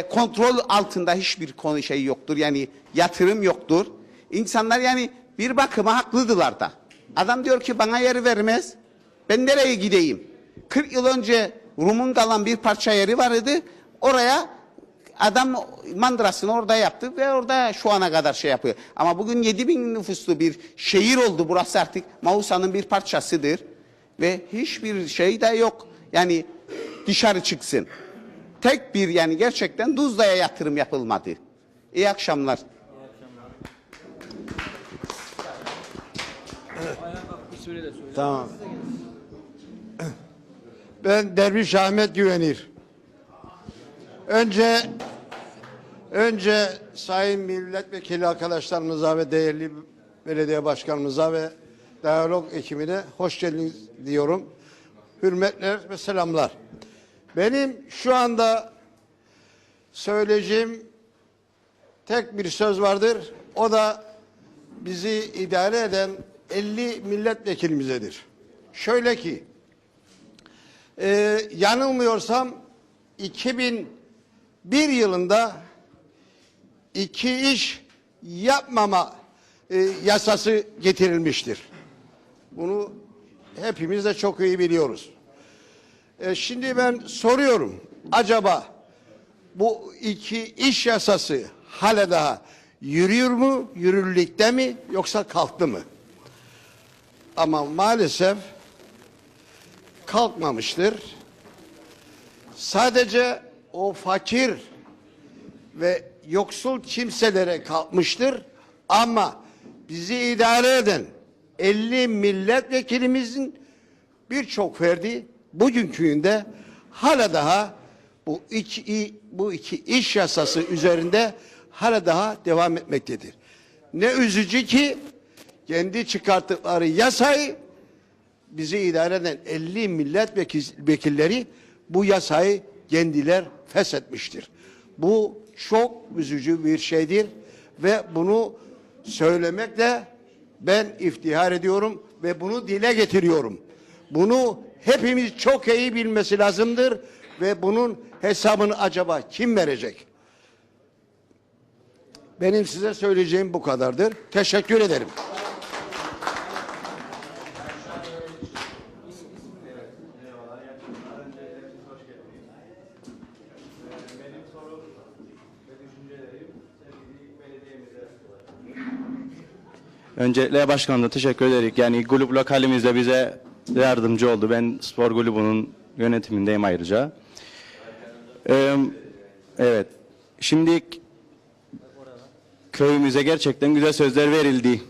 Kontrol altında hiçbir konu şey yoktur. Yani yatırım yoktur. İnsanlar yani bir bakıma haklıdılar da. Adam diyor ki bana yer vermez. Ben nereye gideyim? 40 yıl önce Rum'un kalan bir parça yeri vardı. Oraya adam mandırasını orada yaptı ve orada şu ana kadar şey yapıyor. Ama bugün 7.000 nüfuslu bir şehir oldu. Burası artık Mausa'nın bir parçasıdır. Ve hiçbir şey de yok. Yani dışarı çıksın. Tek bir yani gerçekten Tuzla'ya yatırım yapılmadı. İyi akşamlar. Tamam. Ben Derviş Ahmet Güvenir. Önce sayın milletvekili arkadaşlarımıza ve değerli belediye başkanımıza ve diyalog ekibine hoş geldiniz diyorum. Hürmetler ve selamlar. Benim şu anda söyleyeceğim tek bir söz vardır. O da bizi idare eden 50 milletvekilimizedir. Şöyle ki, yanılmıyorsam 2001 yılında iki iş yapmama yasası getirilmiştir. Bunu hepimiz de çok iyi biliyoruz. Şimdi ben soruyorum, acaba bu iki iş yasası hala daha yürüyor mu, yürürlükte mi yoksa kalktı mı? Ama maalesef kalkmamıştır. Sadece o fakir ve yoksul kimselere kalkmıştır. Ama bizi idare eden 50 milletvekilimizin birçok ferdi bugünküğünde hala daha bu iki iş yasası üzerinde hala daha devam etmektedir. Ne üzücü ki kendi çıkarttıkları yasayı bizi idare eden 50 milletvekilleri bu yasayı kendiler feshetmiştir. Bu çok üzücü bir şeydir ve bunu söylemekle ben iftihar ediyorum ve bunu dile getiriyorum. Bunu hepimiz çok iyi bilmesi lazımdır ve bunun hesabını acaba kim verecek? Benim size söyleyeceğim bu kadardır. Teşekkür ederim. Öncelikle başkanım da teşekkür ederim. Yani kulüp lokalimizde bize yardımcı oldu. Ben spor kulübünün yönetimindeyim ayrıca. Evet. Şimdi köyümüze gerçekten güzel sözler verildi.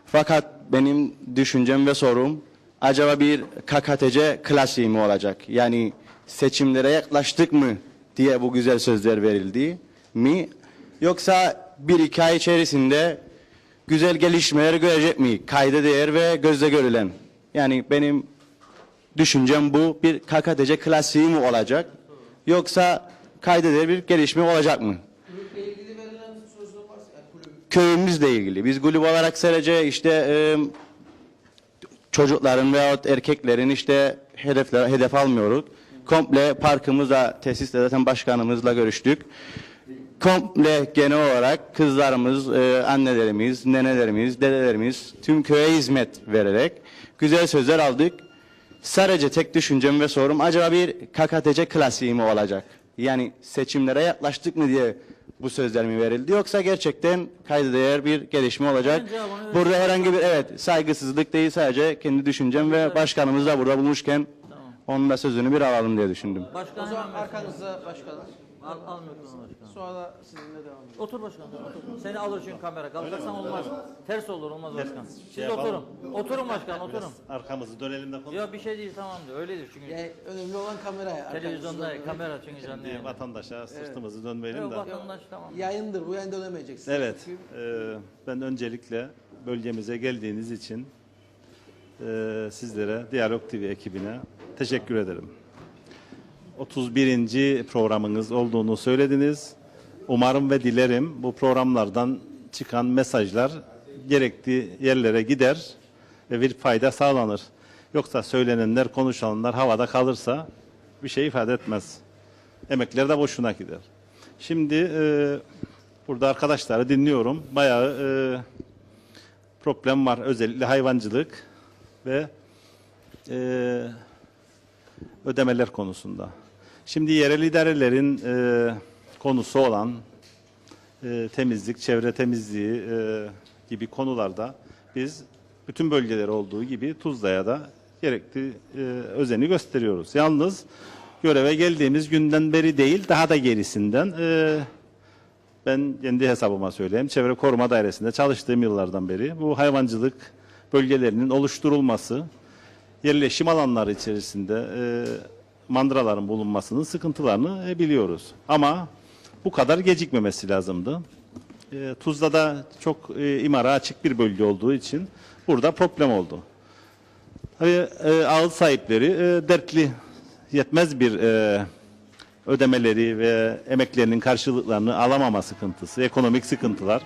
Fakat benim düşüncem ve sorum acaba bir KKTC klasiği mi olacak? Yani seçimlere yaklaştık mı diye bu güzel sözler verildi mi? Yoksa bir iki ay içerisinde güzel gelişmeler görecek mi? Kayda değer ve gözle görülen. Yani benim düşüncem bu. Bir KKTC klasiği mi olacak? Yoksa kayda değer bir gelişme olacak mı? Kulüple ilgili verilen sözler varsa kulüp. Köyümüzle ilgili. Biz kulüp olarak sadece işte çocukların veyahut erkeklerin işte hedef almıyoruz. Komple parkımızda, tesiste zaten başkanımızla görüştük. Komple genel olarak kızlarımız, annelerimiz, nenelerimiz, dedelerimiz tüm köye hizmet vererek güzel sözler aldık. Sadece tek düşüncem ve sorum acaba bir KKTC klasiği mi olacak? Yani seçimlere yaklaştık mı diye bu sözler mi verildi yoksa gerçekten kayda değer bir gelişme olacak? Burada herhangi bir saygısızlık değil, sadece kendi düşüncem ve başkanımız da burada bulmuşken onun da sözünü bir alalım diye düşündüm. O zaman arkanızda başkanım. Al mikrofonu başkanım. Sonra sizinle devam edelim. Otur başkanım. Otur. Seni alır çünkü kamera. Kalkarsan olmaz. Ters olur, olmaz başkan. Siz oturun. Oturun başkan, oturun. Arkamızı dönelim de konuşalım. Yok bir şey değil, tamamdır. Öyledir çünkü. Yani önemli olan kamera. Televizyonda kamera çünkü canlı yayın. Vatandaşa sırtımızı dönmeyelim Yok de. vatandaş tamam. Yayındır, bu yayın dönemeyeceksiniz. Evet. Ben öncelikle bölgemize geldiğiniz için sizlere, Diyalog TV ekibine teşekkür ederim. 31. programınız olduğunu söylediniz. Umarım ve dilerim bu programlardan çıkan mesajlar gerektiği yerlere gider ve bir fayda sağlanır. Yoksa söylenenler, konuşulanlar havada kalırsa bir şey ifade etmez. Emekler de boşuna gider. Şimdi burada arkadaşları dinliyorum. Bayağı problem var. Özellikle hayvancılık ve ödemeler konusunda. Şimdi yerel idarelerin konusu olan temizlik, çevre temizliği gibi konularda biz bütün bölgeleri olduğu gibi Tuzla'ya da gerekli özeni gösteriyoruz. Yalnız göreve geldiğimiz günden beri değil, daha da gerisinden ben kendi hesabıma söyleyeyim. Çevre Koruma Dairesi'nde çalıştığım yıllardan beri bu hayvancılık bölgelerinin oluşturulması, yerleşim alanları içerisinde mandıraların bulunmasının sıkıntılarını biliyoruz. Ama bu kadar gecikmemesi lazımdı. Tuzla'da çok imara açık bir bölge olduğu için burada problem oldu. Tabii ağıl sahipleri dertli, yetmez bir ödemeleri ve emeklerinin karşılıklarını alamama sıkıntısı, ekonomik sıkıntılar,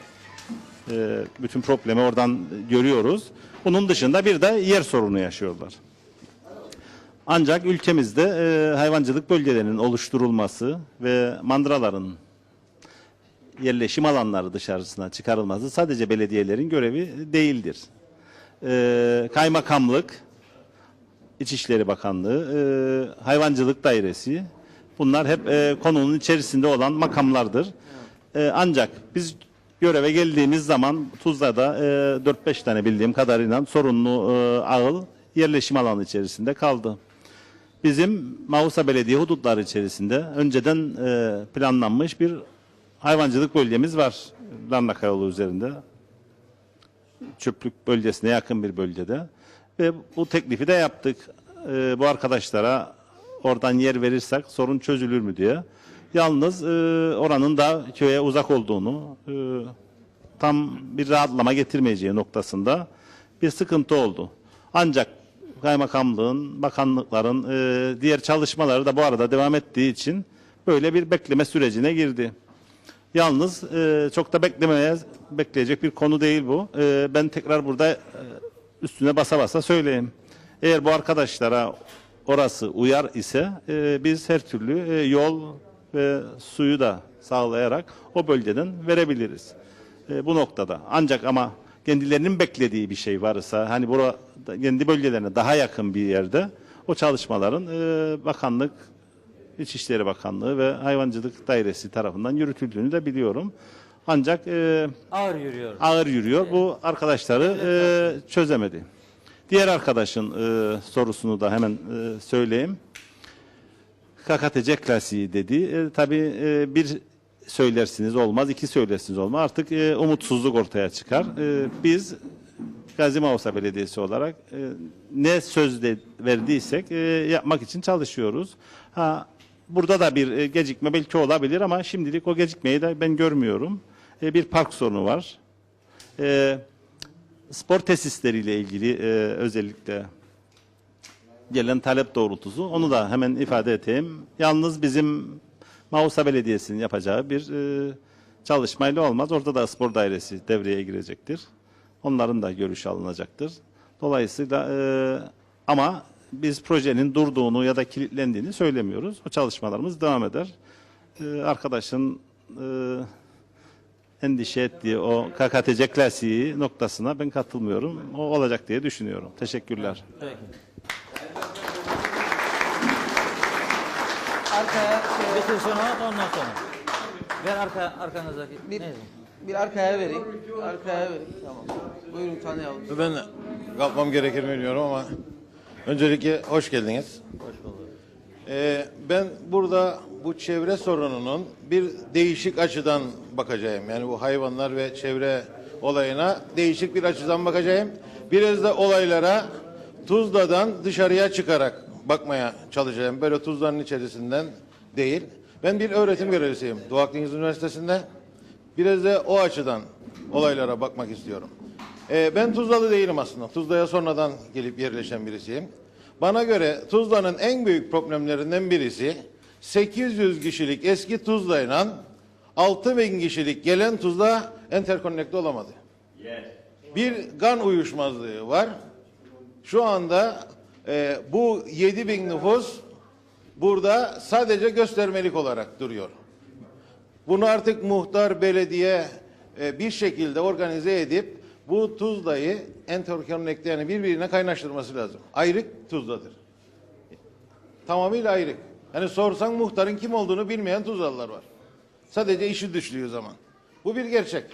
bütün problemi oradan görüyoruz. Bunun dışında bir de yer sorunu yaşıyorlar. Ancak ülkemizde hayvancılık bölgelerinin oluşturulması ve mandıraların yerleşim alanları dışarısına çıkarılması sadece belediyelerin görevi değildir. Kaymakamlık, İçişleri Bakanlığı, Hayvancılık Dairesi, bunlar hep konunun içerisinde olan makamlardır. Ancak biz göreve geldiğimiz zaman Tuzla'da 4-5 tane bildiğim kadarıyla sorunlu ağıl yerleşim alanı içerisinde kaldı. Bizim Mausa Belediye hudutları içerisinde önceden planlanmış bir hayvancılık bölgemiz var. Larnaka yolu üzerinde. Çöplük bölgesine yakın bir bölgede. Ve bu teklifi de yaptık. Bu arkadaşlara oradan yer verirsek sorun çözülür mü diye. Yalnız oranın da köye uzak olduğunu, tam bir rahatlama getirmeyeceği noktasında bir sıkıntı oldu. Ancak kaymakamlığın, bakanlıkların diğer çalışmaları da bu arada devam ettiği için böyle bir bekleme sürecine girdi. Yalnız çok da bekleyecek bir konu değil bu. Ben tekrar burada üstüne basa basa söyleyeyim. Eğer bu arkadaşlara orası uyar ise biz her türlü yol ve suyu da sağlayarak o bölgeden verebiliriz. Bu noktada. Ancak ama kendilerinin beklediği bir şey varsa, hani burada kendi bölgelerine daha yakın bir yerde o çalışmaların bakanlık, İçişleri Bakanlığı ve Hayvancılık Dairesi tarafından yürütüldüğünü de biliyorum. Ancak Ağır yürüyor. ağır yürüyor. Bu arkadaşları çözemedi. Diğer arkadaşın sorusunu da hemen söyleyeyim. KKTC klasiği dedi. Tabii bir söylersiniz olmaz, iki söylersiniz olmaz. Artık umutsuzluk ortaya çıkar. Biz Gazi Mausa Belediyesi olarak ne söz verdiysek yapmak için çalışıyoruz. Burada da bir gecikme belki olabilir ama şimdilik o gecikmeyi de ben görmüyorum. Bir park sorunu var. Spor tesisleriyle ilgili özellikle gelen talep doğrultusu, onu da hemen ifade edeyim. Yalnız bizim Mausa Belediyesi'nin yapacağı bir çalışmayla olmaz. Orada da spor dairesi devreye girecektir. Onların da görüşü alınacaktır. Dolayısıyla ama biz projenin durduğunu ya da kilitlendiğini söylemiyoruz. O çalışmalarımız devam eder. Arkadaşın endişe ettiği o KKTC klasiği noktasına ben katılmıyorum. O olacak diye düşünüyorum. Teşekkürler. Peki. Arkaya bitirsin o, ondan sonra. Ver arkanızdaki. Bir arkaya vereyim. Arkaya vereyim. Tamam. Buyurun tanıyalım. Ben kalkmam gerekir mi bilmiyorum ama öncelikle hoş geldiniz. Hoş bulduk. Ben burada bu çevre sorununun bir değişik açıdan bakacağım. Yani bu hayvanlar ve çevre olayına değişik bir açıdan bakacağım. Biraz da olaylara Tuzla'dan dışarıya çıkarak bakmaya çalışacağım. Böyle Tuzla'nın içerisinden değil. Ben bir öğretim görevlisiyim Doğu Akdeniz Üniversitesi'nde. Biraz da o açıdan olaylara bakmak istiyorum. Ben Tuzlalı değilim aslında. Tuzla'ya sonradan gelip yerleşen birisiyim. Bana göre Tuzla'nın en büyük problemlerinden birisi 800 kişilik eski Tuzla'yla 6000 kişilik gelen Tuzla enterkonnekte olamadı. Bir kan uyuşmazlığı var. Şu anda bu 7000 nüfus burada sadece göstermelik olarak duruyor. Bunu artık muhtar, belediye bir şekilde organize edip bu Tuzla'yı enterkonnekte, yani birbirine kaynaştırması lazım. Ayrık Tuzla'dır. Tamamıyla ayrık. Yani sorsan muhtarın kim olduğunu bilmeyen Tuzlalılar var. Sadece işi düştüğü zaman. Bu bir gerçek.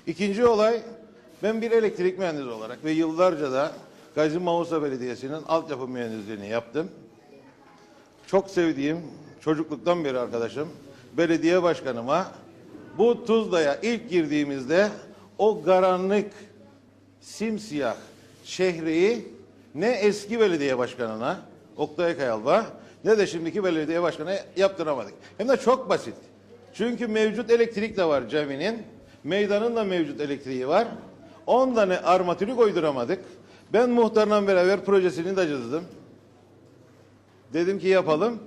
İkinci olay, ben bir elektrik mühendisi olarak ve yıllarca da Gazi Mausa Belediyesi'nin altyapı mühendisliğini yaptım. Çok sevdiğim, çocukluktan beri arkadaşım, belediye başkanıma bu Tuzla'ya ilk girdiğimizde o karanlık, simsiyah şehriyi ne eski belediye başkanına, Oktay Kayalba, ne de şimdiki belediye başkanına yaptıramadık. Hem de çok basit. Çünkü mevcut elektrik de var caminin, meydanın da mevcut elektriği var. 10 tane armatürü koyduramadık. Ben muhtarla beraber projesini de çizdim. Dedim ki yapalım.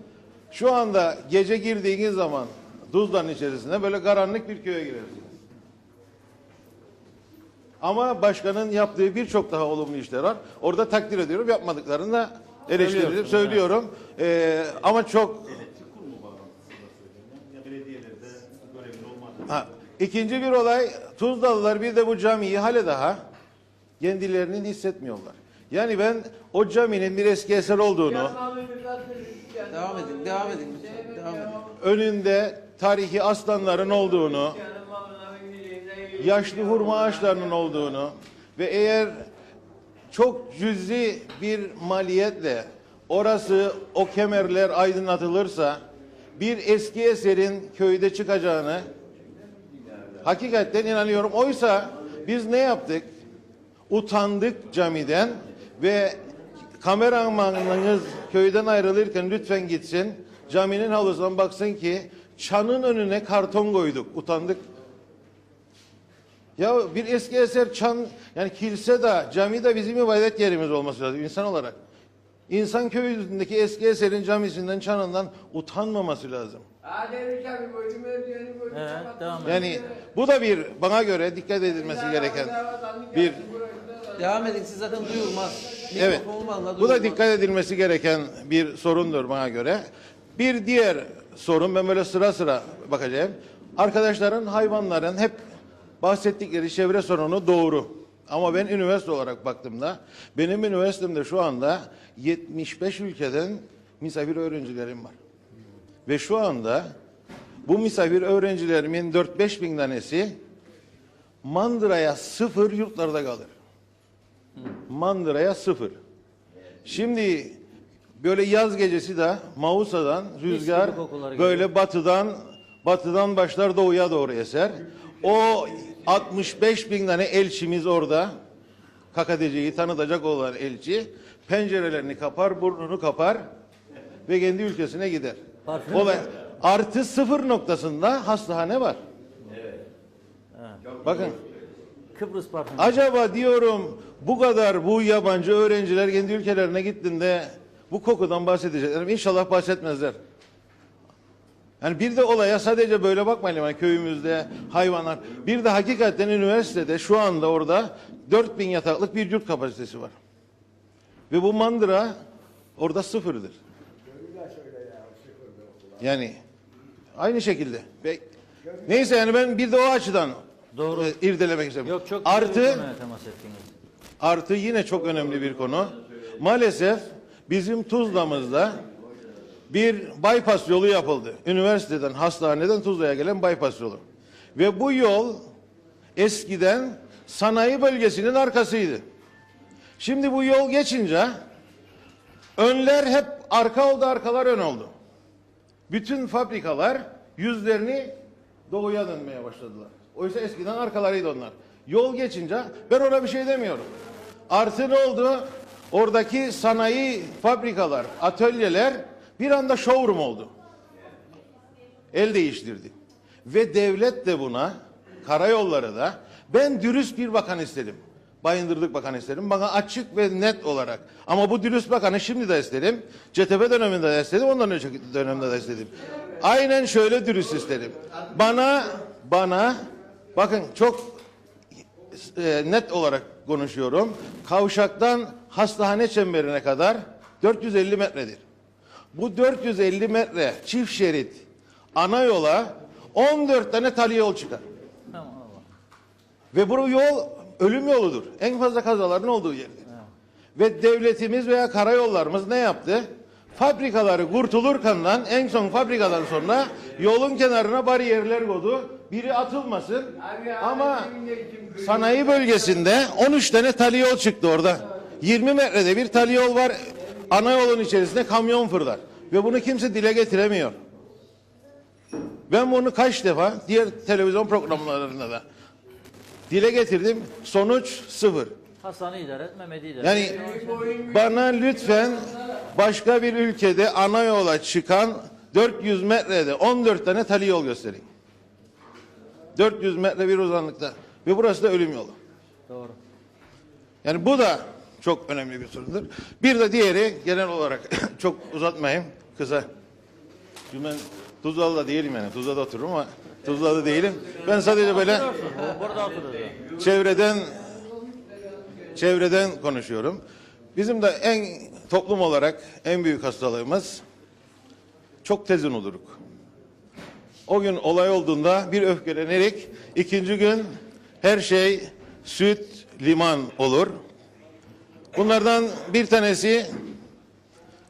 Şu anda gece girdiğiniz zaman Tuzla'nın içerisinde böyle karanlık bir köye girersiniz. Ama başkanın yaptığı birçok daha olumlu işler var. Orada takdir ediyorum. Yapmadıklarını da eleştiriyorum, söylüyorum. Ama çok... İkinci bir olay, Tuzlalılar bir de bu camiyi hale daha kendilerinin hissetmiyorlar. Yani ben o caminin bir eski eser olduğunu, Devam edin, devam edin. Devam edin. önünde tarihi aslanların olduğunu, yaşlı hurma ağaçlarının olduğunu ve eğer çok cüzi bir maliyetle orası, o kemerler aydınlatılırsa bir eski eserin köyde çıkacağını hakikaten inanıyorum. Oysa biz ne yaptık? Utandık camiden ve kameramanınız köyden ayrılırken lütfen gitsin. Caminin havlusundan baksın ki çanın önüne karton koyduk. Utandık. Ya bir eski eser çan, yani kilise de cami de bizim ibadet yerimiz olması lazım insan olarak. İnsan köyündeki eski eserin camisinden, çanından utanmaması lazım. Evet, devam edelim. Yani bu da bir bana göre dikkat edilmesi gereken bir... Devam edin, siz zaten duyulmaz. Evet, Mikrofon olmadan bu da duyulmaz. dikkat edilmesi gereken bir sorundur bana göre. Bir diğer sorun, ben böyle sıra sıra bakacağım. Arkadaşların, hayvanların hep bahsettikleri çevre sorunu doğru. Ama ben üniversite olarak baktığımda, benim üniversitemde şu anda 75 ülkeden misafir öğrencilerim var. Ve şu anda bu misafir öğrencilerimin 4-5 bin tanesi mandıraya sıfır yurtlarda kalır. Mandıraya sıfır. Şimdi böyle yaz gecesi de Mausa'dan rüzgar gibi kokular böyle batıdan başlar doğuya doğru eser. O 65 bin tane elçimiz orada, KKTC'yi tanıtacak olan elçi pencerelerini kapar, burnunu kapar ve kendi ülkesine gider. Parfüm Olay, artı sıfır noktasında hastane var. Bakın. Kıbrıs parfümü. Acaba diyorum bu kadar bu yabancı öğrenciler kendi ülkelerine gittiğinde bu kokudan bahsedecekler. İnşallah bahsetmezler. Yani bir de olaya sadece böyle bakmayalım. Yani köyümüzde hayvanlar. Bir de hakikaten üniversitede şu anda orada 4000 yataklık bir yurt kapasitesi var. Ve bu mandıra orada sıfırdır. Yani aynı şekilde. Neyse yani ben bir de o açıdan Doğru. irdelemek istedim. Yok, çok güzel bir Artı konuya temas ettiniz. Artı yine çok önemli bir konu. Maalesef bizim Tuzla'mızda bir bypass yolu yapıldı. Üniversiteden, hastaneden Tuzla'ya gelen bypass yolu. Ve bu yol eskiden sanayi bölgesinin arkasıydı. Şimdi bu yol geçince önler hep arka oldu, arkalar ön oldu. Bütün fabrikalar yüzlerini doğuya dönmeye başladılar. Oysa eskiden arkalarıydı onlar. Yol geçince ben ona bir şey demiyorum. Artı ne oldu? Oradaki sanayi fabrikalar, atölyeler bir anda showroom oldu. El değiştirdi. Ve devlet de buna, karayolları da, ben dürüst bir bakan istedim. Bayındırlık Bakanı istedim. Bana açık ve net olarak. Ama bu dürüst bakanı şimdi de istedim. CTP döneminde de istedim. Ondan önceki dönemde de istedim. Aynen şöyle dürüst istedim. Bana bakın çok net olarak konuşuyorum. Kavşaktan hastane çemberine kadar 450 metredir. Bu 450 metre çift şerit ana yola 14 tane tali yol çıkar. Ve bu yol ölüm yoludur. En fazla kazaların olduğu yerdir. Ve devletimiz veya karayollarımız ne yaptı? Fabrikaları kurtulurken en son fabrikadan sonra yolun kenarına bariyerler koydu. Biri atılmasın. Ama sanayi bölgesinde 13 tane tali yol çıktı orada. 20 metrede bir tali yol var. Ana yolun içerisinde kamyon fırlar. Ve bunu kimse dile getiremiyor. Ben bunu kaç defa diğer televizyon programlarında da dile getirdim. Sonuç sıfır. Hasan'ı idare et, Mehmet'i idare et. Yani bana lütfen başka bir ülkede ana yola çıkan 400 metrede 14 tane tali yol gösterin. 400 metre bir uzanlıkta. Ve burası da ölüm yolu. Doğru. Yani bu da çok önemli bir sorundur. Bir de diğeri genel olarak çok uzatmayayım kısa. Çünkü ben Tuzla'da değilim yani. Tuzla'da otururum ama Tuzla'da değilim. Ben sadece böyle Burada oturuyoruz. çevreden konuşuyorum. Bizim de toplum olarak en büyük hastalığımız çok tez unutuluk. O gün olay olduğunda bir öfkelenerek ikinci gün her şey süt, liman olur. Bunlardan bir tanesi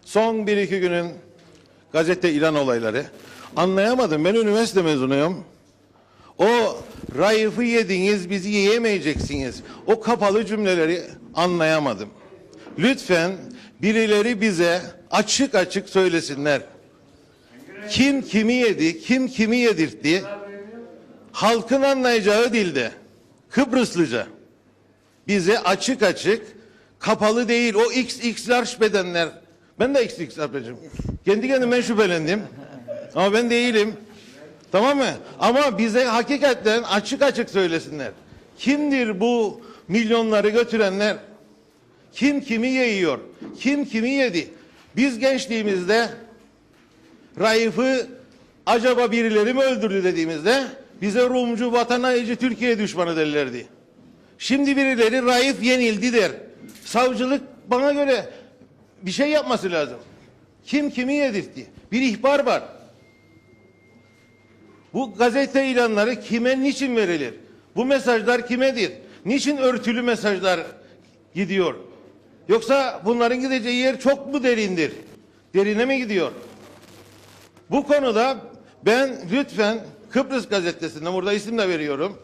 son 1-2 günün gazete ilan olayları. Anlayamadım. Ben üniversite mezunuyum. O Raif'i yediniz, bizi yiyemeyeceksiniz. O kapalı cümleleri anlayamadım. Lütfen birileri bize açık açık söylesinler. Kim kimi yedi, kim kimi yedirtti? Halkın anlayacağı dilde, Kıbrıslıca. Bize açık açık, kapalı değil, o XX large bedenler. Ben de XX large bedenim. Kendi kendime şüphelendim. Ama ben değilim. Tamam mı? Ama bize hakikaten açık açık söylesinler. Kimdir bu milyonları götürenler? Kim kimi yiyor? Kim kimi yedi? Biz gençliğimizde Raif'i acaba birileri mi öldürdü dediğimizde bize Rumcu, vatan haini, Türkiye düşmanı derlerdi. Şimdi birileri Raif yenildi der. Savcılık bana göre bir şey yapması lazım. Kim kimi yedirtti? Bir ihbar var. Bu gazete ilanları kime, niçin verilir? Bu mesajlar kimedir? Niçin örtülü mesajlar gidiyor? Yoksa bunların gideceği yer çok mu derindir? Derine mi gidiyor? Bu konuda ben lütfen Kıbrıs gazetesinden, burada isim de veriyorum.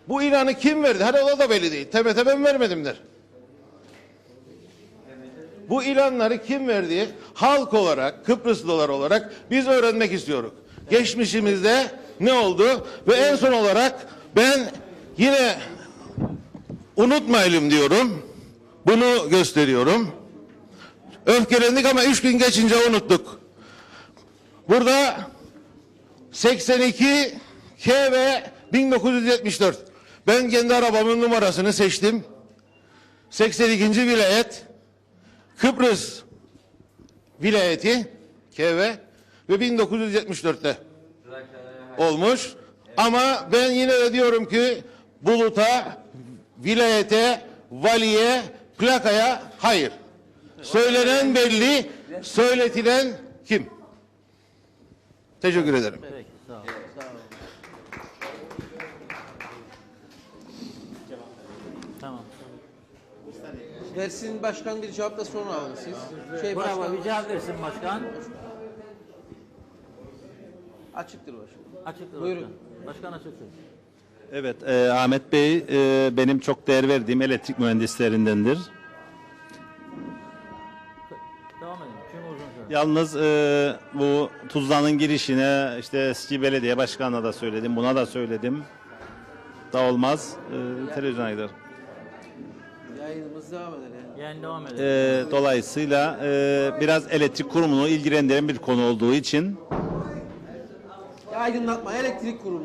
Bu ilanı kim verdi? Hadi o da belli değil. TBT ben vermedim der. Bu ilanları kim verdi? Halk olarak, Kıbrıslılar olarak biz öğrenmek istiyoruz. Geçmişimizde ne oldu? Ve en son olarak ben yine unutmayalım diyorum. Bunu gösteriyorum. Öfkelendik ama 3 gün geçince unuttuk. Burada 82 K ve 1974. Ben kendi arabamın numarasını seçtim. 82. vilayet Kıbrıs vilayeti KV ve 1974'te olmuş. Ama ben yine de diyorum ki buluta, vilayete, valiye, plakaya hayır. Söylenen belli, söyletilen kim? Teşekkür ederim. Peki, sağ olun. Tamam. Versin başkan bir cevap da sonra alın siz. Bravo, Başkan, bir cevap versin başkan. açıktır başkan. Açıktır Buyurun. başkan. Başkan açıktır. Evet, Ahmet Bey benim çok değer verdiğim elektrik mühendislerindendir. Devam edin. Kim uzun süre? Yalnız bu Tuzla'nın girişine işte eski belediye başkanına da söyledim, buna da söyledim. Da olmaz, televizyona gider. Yayınımız devam eder yani. Yani devam edelim. Dolayısıyla biraz elektrik kurumunu ilgilendiren bir konu olduğu için Aydınlatma Elektrik Kurumu.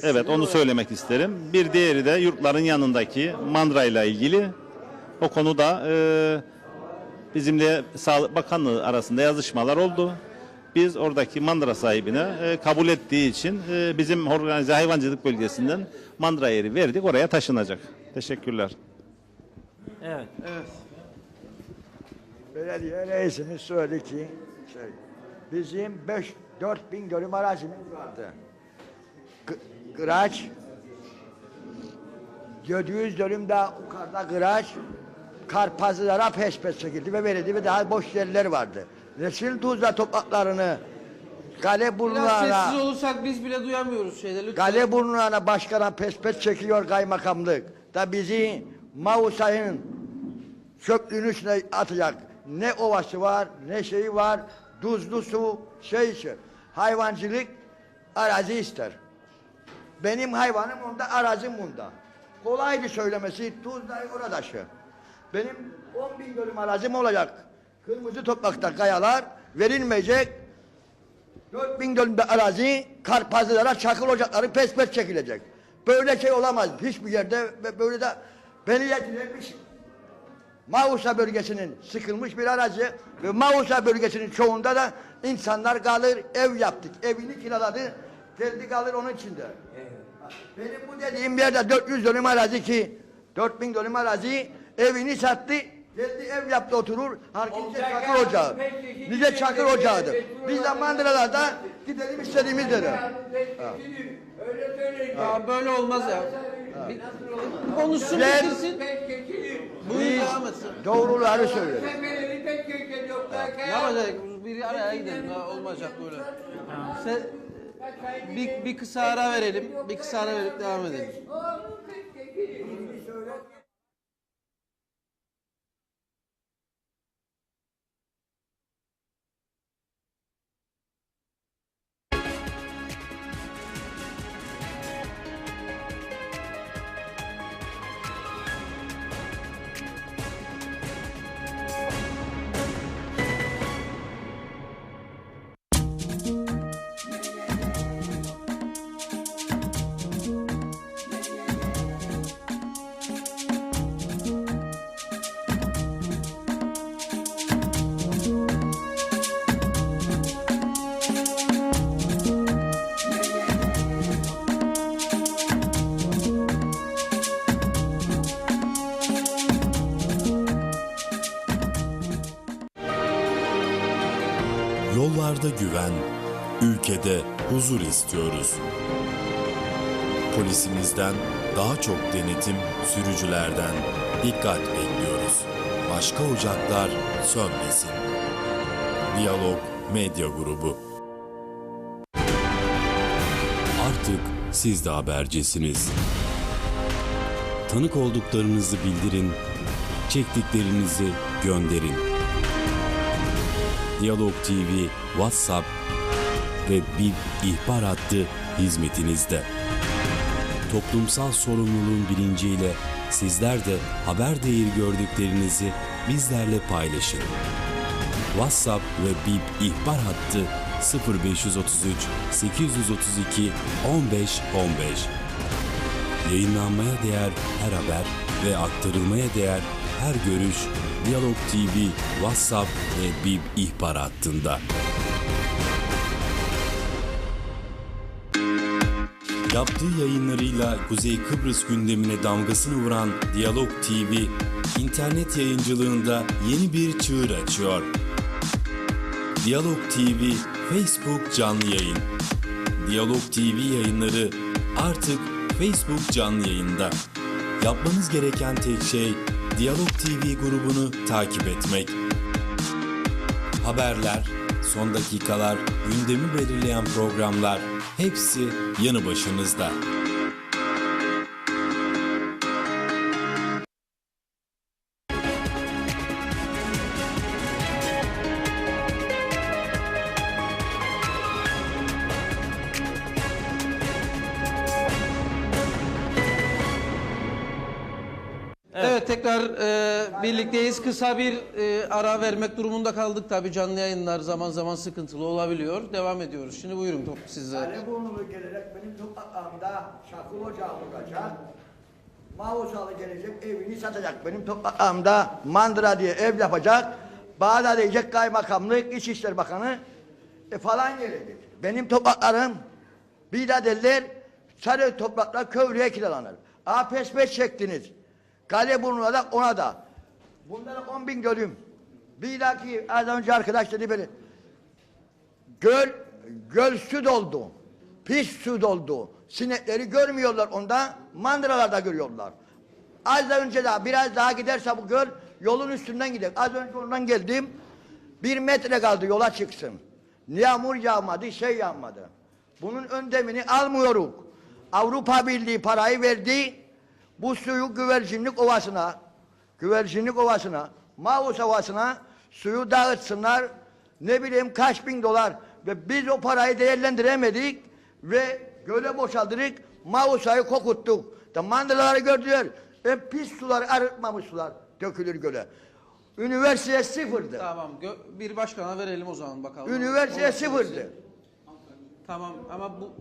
evet onu söylemek isterim. Bir diğeri de yurtların yanındaki Mandıra ile ilgili. O konuda bizimle Sağlık Bakanlığı arasında yazışmalar oldu. Biz oradaki mandıra sahibine kabul ettiği için bizim organize hayvancılık bölgesinden mandıra yeri verdik. Oraya taşınacak. Teşekkürler. Evet. Evet. Belediye reisimiz söyledi ki bizim 4.000 dönüm arazimiz vardı. Kıraç 700 dönüm daha yukarıda kıraç Karpazlılara peş peşe çekildi ve verildi ve daha boş yerler vardı. Yeşil Tuzla topraklarını kale Biraz burnuna, sessiz olursak biz bile duyamıyoruz şeyleri. Lütfen. kale burnuna başkana pes çekiyor kaymakamlık. Da bizi Mausa'nın çöplüğün üstüne atacak. Ne ovası var, ne şeyi var, tuzlu su, şey için. Hayvancılık arazi ister. Benim hayvanım onda, arazim bunda. Kolaydı söylemesi, Tuzla orada şu. Benim 10.000 dönüm arazim olacak. Kırmızı toprakta kayalar verilmeyecek. 4.000 dönümde arazi, karpazlılara çakıl ocakları pes çekilecek. Böyle şey olamaz hiçbir yerde ve böyle de belirlenmiş. Mausa bölgesinin sıkılmış bir arazi ve Mausa bölgesinin çoğunda da insanlar kalır, ev yaptık. Evini kiraladı, geldi kalır onun içinde. Benim bu dediğim bir yerde 400 dönüm arazi ki 4.000 dönüm arazi evini sattı, geldi ev yaptı oturur. Nice çakır ocağı. Nice çakır ocağıdır. Biz de mandıralarda gidelim istediğimiz yere. Öyle söyleyin. Ya böyle olmaz ya. Konuşsun Ben- bitirsin. Buyur devam etsin. Doğruları söylüyor. Ne yapacak? Bir araya gidelim. Ya, olmayacak böyle. Bir kısa ara verelim. Bir kısa ara verip devam edelim. Yollarda güven, ülkede huzur istiyoruz. Polisimizden daha çok denetim, sürücülerden dikkat bekliyoruz. Başka ocaklar sönmesin. Diyalog Medya Grubu. Artık siz de habercisiniz. Tanık olduklarınızı bildirin, çektiklerinizi gönderin. Diyalog TV, WhatsApp ve BİP ihbar hattı hizmetinizde. Toplumsal sorumluluğun bilinciyle sizler de haber değeri gördüklerinizi bizlerle paylaşın. WhatsApp ve BİP ihbar hattı 0533 832 15 15. Yayınlanmaya değer her haber ve aktarılmaya değer her görüş Diyalog TV, WhatsApp ve BİP ihbar hattında. Yaptığı yayınlarıyla Kuzey Kıbrıs gündemine damgasını vuran Diyalog TV, internet yayıncılığında yeni bir çığır açıyor. Diyalog TV, Facebook canlı yayın. Diyalog TV yayınları artık Facebook canlı yayında. Yapmanız gereken tek şey Diyalog TV grubunu takip etmek. Haberler, son dakikalar, gündemi belirleyen programlar hepsi yanı başınızda. Evet tekrar birlikteyiz. Kısa bir ara vermek durumunda kaldık. Tabii canlı yayınlar zaman zaman sıkıntılı olabiliyor. Devam ediyoruz. Şimdi buyurun top sizde. Kaleburnu gelerek benim topraklarımda çakıl ocağı olacak. Mausalı gelecek evini satacak. Benim topraklarımda mandıra diye ev yapacak. Bana diyecek kaymakamlık, İçişleri Bakanı falan gelecek. Benim topraklarım bir de derler sarı topraklar köylüye kiralanır. Pes çektiniz. Kaleburnu'na da ona da. Bunlara 10.000 dönüm. Bir dahaki az önce arkadaş dedi beni. Göl su doldu. Pis su doldu. Sinekleri görmüyorlar onda. Mandıralarda görüyorlar. Az da önce daha biraz daha giderse bu göl yolun üstünden gider. Az önce oradan geldim. 1 metre kaldı yola çıksın. Yağmur yağmadı, şey yağmadı. Bunun önlemini almıyoruz. Avrupa Birliği parayı verdi. Bu suyu Güvercinlik Ovası'na, Mavus Ovası'na suyu dağıtsınlar. Ne bileyim kaç bin dolar. Ve biz o parayı değerlendiremedik ve göle boşalttık. Mavusa'yı kokuttuk. Da mandıraları gördüler. Pis sular, arıtmamış sular dökülür göle. Üniversite sıfırdı. Tamam. Bir başkana verelim o zaman bakalım. Üniversite sıfırdı. Tamam ama bu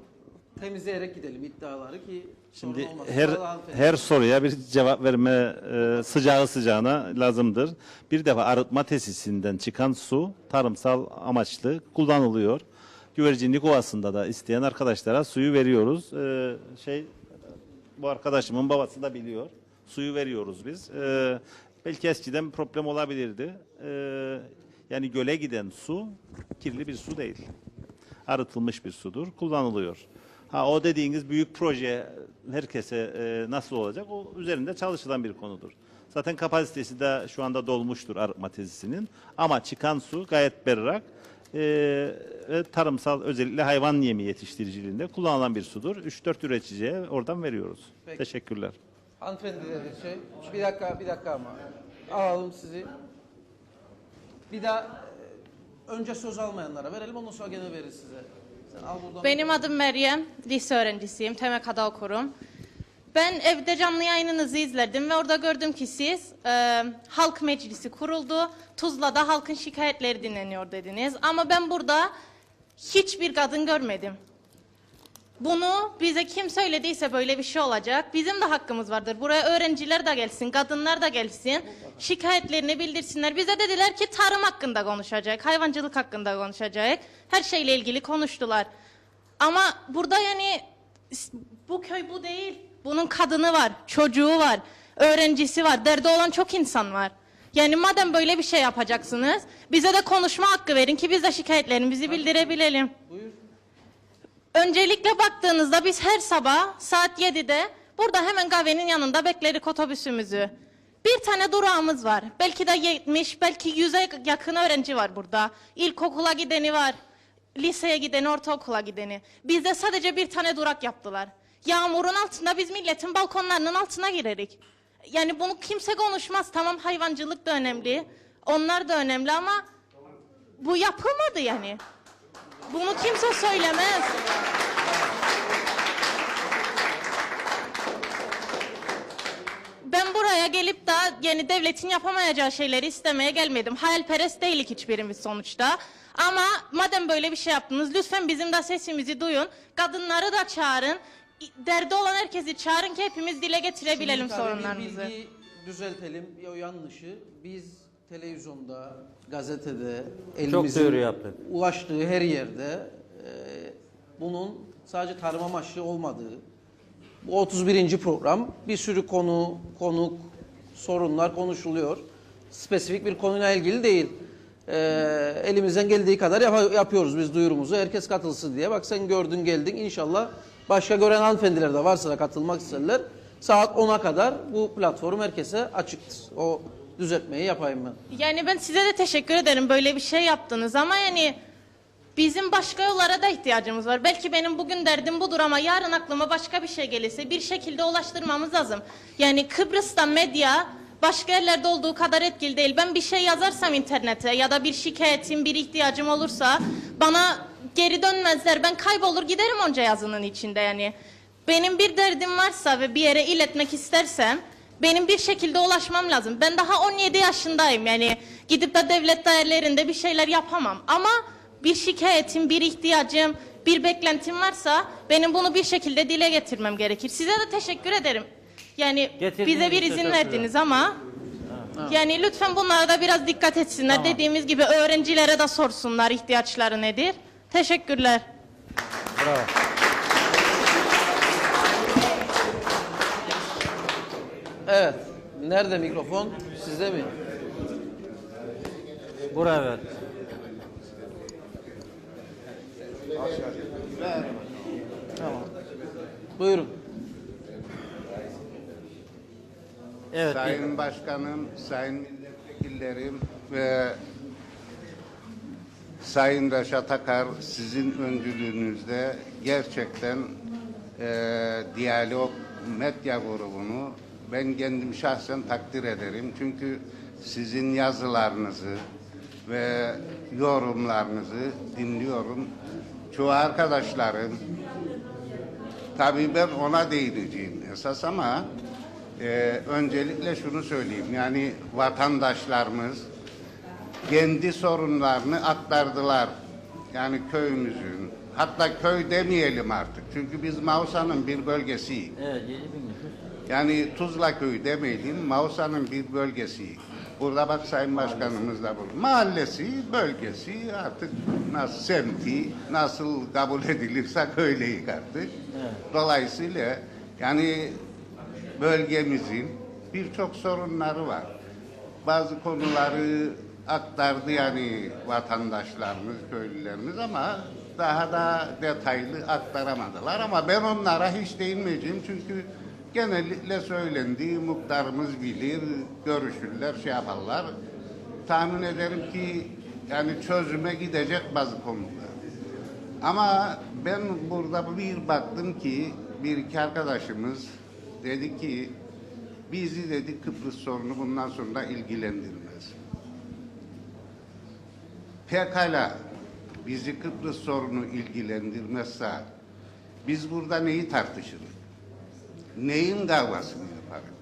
temizleyerek gidelim iddiaları ki Şimdi sorun olmasın. her soruya bir cevap verme sıcağı sıcağına lazımdır. Bir defa arıtma tesisinden çıkan su tarımsal amaçlı kullanılıyor. Güvercinlik Ovası'nda da isteyen arkadaşlara suyu veriyoruz. Bu arkadaşımın babası da biliyor. Suyu veriyoruz biz. Belki eskiden problem olabilirdi. Yani göle giden su kirli bir su değil. Arıtılmış bir sudur, kullanılıyor. O dediğiniz büyük proje herkese nasıl olacak? O üzerinde çalışılan bir konudur. Zaten kapasitesi de şu anda dolmuştur arıtma tesisinin. Ama çıkan su gayet berrak ve tarımsal özellikle hayvan yemi yetiştiriciliğinde kullanılan bir sudur. 3-4 üreticiye oradan veriyoruz. Peki. Teşekkürler. Hanımefendi dedi bir dakika ama alalım sizi. Bir daha önce söz almayanlara verelim ondan sonra gene veririz size. Sen al buradan. Benim adım Meryem, lise öğrencisiyim, Temeka'da okurum. Ben evde canlı yayınınızı izledim ve orada gördüm ki siz halk meclisi kuruldu. Tuzla'da halkın şikayetleri dinleniyor dediniz. Ama ben burada hiçbir kadın görmedim. Bunu bize kim söylediyse böyle bir şey olacak. Bizim de hakkımız vardır. Buraya öğrenciler de gelsin, kadınlar da gelsin. Şikayetlerini bildirsinler. Bize dediler ki tarım hakkında konuşacak, hayvancılık hakkında konuşacak. Her şeyle ilgili konuştular. Ama burada yani bu köy bu değil. Bunun kadını var, çocuğu var, öğrencisi var, derdi olan çok insan var. Yani madem böyle bir şey yapacaksınız, bize de konuşma hakkı verin ki biz de şikayetlerimizi bildirebilelim. Buyur. Öncelikle baktığınızda biz her sabah saat 7'de burada hemen kahvenin yanında beklerik otobüsümüzü. Bir tane durağımız var. Belki de 70, belki 100'e yakın öğrenci var burada. İlkokula gideni var, liseye gideni, ortaokula gideni. Bizde sadece bir tane durak yaptılar. Yağmurun altında biz milletin balkonlarının altına girerik. Yani bunu kimse konuşmaz. Tamam hayvancılık da önemli, onlar da önemli ama bu yapılmadı yani. Bunu kimse söylemez. Ben buraya gelip de yani devletin yapamayacağı şeyleri istemeye gelmedim. Hayalperest değilik hiçbirimiz sonuçta. Ama madem böyle bir şey yaptınız lütfen bizim de sesimizi duyun. Kadınları da çağırın. Derdi olan herkesi çağırın ki hepimiz dile getirebilelim sorunlarımızı. Bir bilgi düzeltelim. O yanlışı. Biz televizyonda, gazetede, elimizin ulaştığı her yerde bunun sadece tarım amaçlı olmadığı, bu 31. program bir sürü konuk, sorunlar konuşuluyor. Spesifik bir konuyla ilgili değil. Elimizden geldiği kadar yapıyoruz biz duyurumuzu. Herkes katılsın diye. Bak sen gördün geldin. İnşallah başka gören hanımefendiler de varsa da katılmak isterler. Saat 10'a kadar bu platform herkese açıktır. O düzeltmeyi yapayım ben. Yani ben size de teşekkür ederim böyle bir şey yaptınız ama yani bizim başka yollara da ihtiyacımız var. Belki benim bugün derdim budur ama yarın aklıma başka bir şey gelirse bir şekilde ulaştırmamız lazım. Yani Kıbrıs'ta medya başka yerlerde olduğu kadar etkili değil. Ben bir şey yazarsam internete ya da bir şikayetim, bir ihtiyacım olursa bana geri dönmezler. Ben kaybolur giderim onca yazının içinde yani. Benim bir derdim varsa ve bir yere iletmek istersem benim bir şekilde ulaşmam lazım. Ben daha 17 yaşındayım yani gidip de devlet dairelerinde bir şeyler yapamam. Ama bir şikayetim, bir ihtiyacım, bir beklentim varsa benim bunu bir şekilde dile getirmem gerekir. Size de teşekkür ederim. Yani bize bir izin verdiniz ama yani lütfen bunlara da biraz dikkat etsinler. Tamam. Dediğimiz gibi öğrencilere de sorsunlar ihtiyaçları nedir. Teşekkürler. Bravo. Evet. Nerede mikrofon? Sizde mi? Buraya ver. Tamam. Buyurun. Evet. Sayın Başkanım, sayın milletvekillerim ve Sayın Reşat Akar sizin öncülüğünüzde gerçekten Diyalog Medya grubunu ben kendim şahsen takdir ederim. Çünkü sizin yazılarınızı ve yorumlarınızı dinliyorum. Çoğu arkadaşların, tabii ben ona değineceğim esas ama öncelikle şunu söyleyeyim. Yani vatandaşlarımız kendi sorunlarını aktardılar. Yani köyümüzün, hatta köy demeyelim artık. Çünkü biz Mausa'nın bir bölgesiyiz. Evet, 7.000 nüfus. Yani Tuzla köyü demeyelim, Mausa'nın bir bölgesiyiz. Burada bak Sayın Başkanımız da burada. Mahallesi, bölgesi artık nasıl semti, nasıl kabul edilirse öyleyiz artık. Evet. Dolayısıyla yani bölgemizin birçok sorunları var. Bazı konuları aktardı yani vatandaşlarımız, köylülerimiz ama daha da detaylı aktaramadılar. Ama ben onlara hiç değinmeyeceğim çünkü genellikle söylendiği muhtarımız bilir, görüşürler, şey yaparlar. Tahmin ederim ki yani çözüme gidecek bazı konular. Ama ben burada bir baktım ki bir iki arkadaşımız dedi ki bizi dedi Kıbrıs sorunu bundan sonra ilgilendirmez. Pekala bizi Kıbrıs sorunu ilgilendirmezse biz burada neyi tartışırız? Neyin davasını yaparız?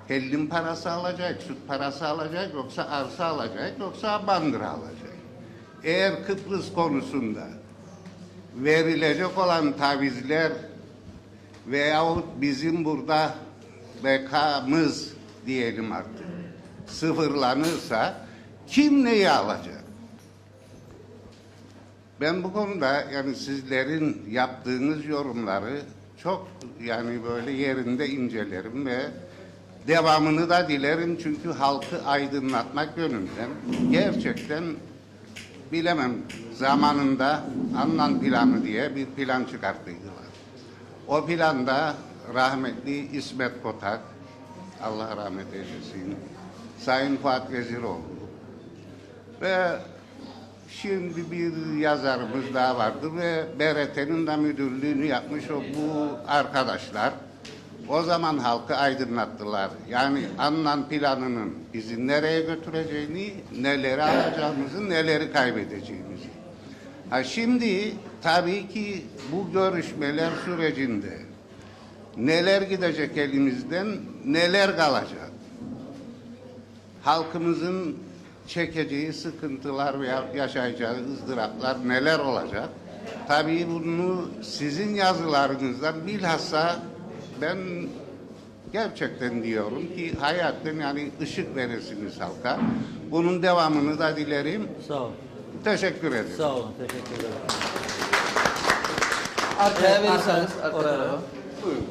Hellim parası alacak, süt parası alacak, yoksa arsa alacak, yoksa bandıra alacak. Eğer Kıbrıs konusunda verilecek olan tavizler veyahut bizim burada bekamız diyelim artık sıfırlanırsa kim neyi alacak? Ben bu konuda yani sizlerin yaptığınız yorumları çok yani böyle yerinde incelerim ve devamını da dilerim çünkü halkı aydınlatmak yönünden gerçekten bilemem zamanında Annan planı diye bir plan çıkarttıydılar. O planda rahmetli İsmet Kotak, Allah rahmet eylesin, Sayın Fuat Veziroğlu ve şimdi bir yazarımız daha vardı ve BRT'nin de müdürlüğünü yapmış o bu arkadaşlar. O zaman halkı aydınlattılar. Yani Annan planının bizi nereye götüreceğini, neleri alacağımızı, neleri kaybedeceğimizi. Ha şimdi tabii ki bu görüşmeler sürecinde neler gidecek elimizden, neler kalacak? Halkımızın çekeceği sıkıntılar veya yaşayacağı ızdıraplar neler olacak? Tabii bunu sizin yazılarınızdan bilhassa ben gerçekten diyorum ki hayattan yani ışık verirsiniz halka. Bunun devamını da dilerim. Sağ olun. Teşekkür ederim. Sağ olun, teşekkür ederim. Arkaya verirseniz, arkaya. Buyurun.